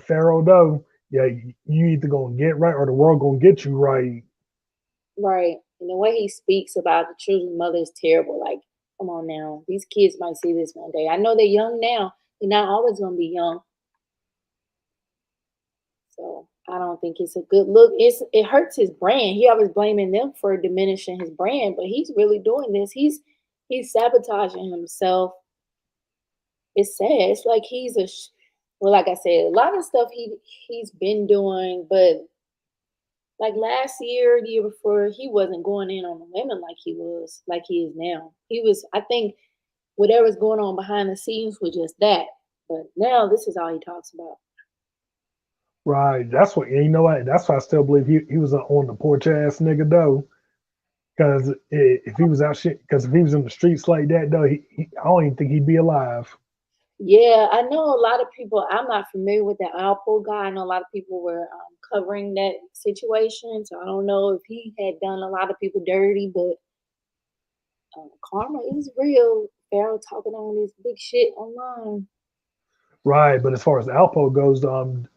Pharaoh though, yeah, you either gonna get right or the world gonna get you right. right. And the way he speaks about the children's mother is terrible. Like, come on now, these kids might see this one day. I know they're young now. They're not always gonna be young. So I don't think it's a good look. It hurts his brand. He always blaming them for diminishing his brand, but he's really doing this. He's sabotaging himself. It's sad. It's like well, like I said, a lot of stuff he's been doing, but like last year, the year before, he wasn't going in on the women like he is now. He was, I think, whatever's going on behind the scenes was just that. But now this is all he talks about. Right. That's what you know what. That's why I still believe he was on the porch ass nigga though. Because if he was out shit, because if he was in the streets like that though, I don't even think he'd be alive. Yeah, I know a lot of people. I'm not familiar with the Alpo guy. I know a lot of people were covering that situation, so I don't know if he had done a lot of people dirty, but karma is real. Pharaoh talking on this big shit online. Right. But as far as Alpo goes,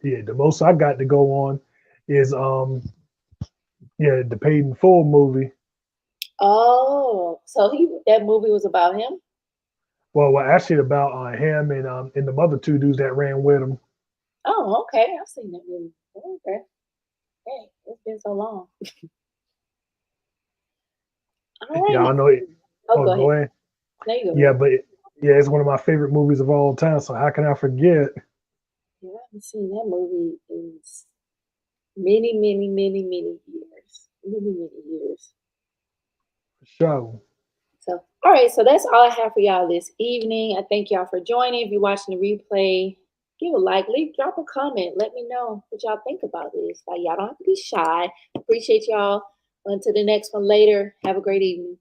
yeah, the most I got to go on is yeah, the Paid in Full movie. Oh, so he that movie was about him? Well, actually about him and the other two dudes that ran with him. Oh, okay. I've seen that movie. Okay. Hey, it's been so long. All right. Yeah, I know it. Oh, Oh, go go ahead. ahead. No, you go Yeah, ahead. but yeah, it's one of my favorite movies of all time. So how can I forget? Yeah, I haven't seen that movie in many, many, many, many years. Many, many years. For sure. So, all right. So that's all I have for y'all this evening. I thank y'all for joining. If you're watching the replay, give a like, drop a comment. Let me know what y'all think about this. Like, y'all don't have to be shy. Appreciate y'all. Until the next one later. Have a great evening.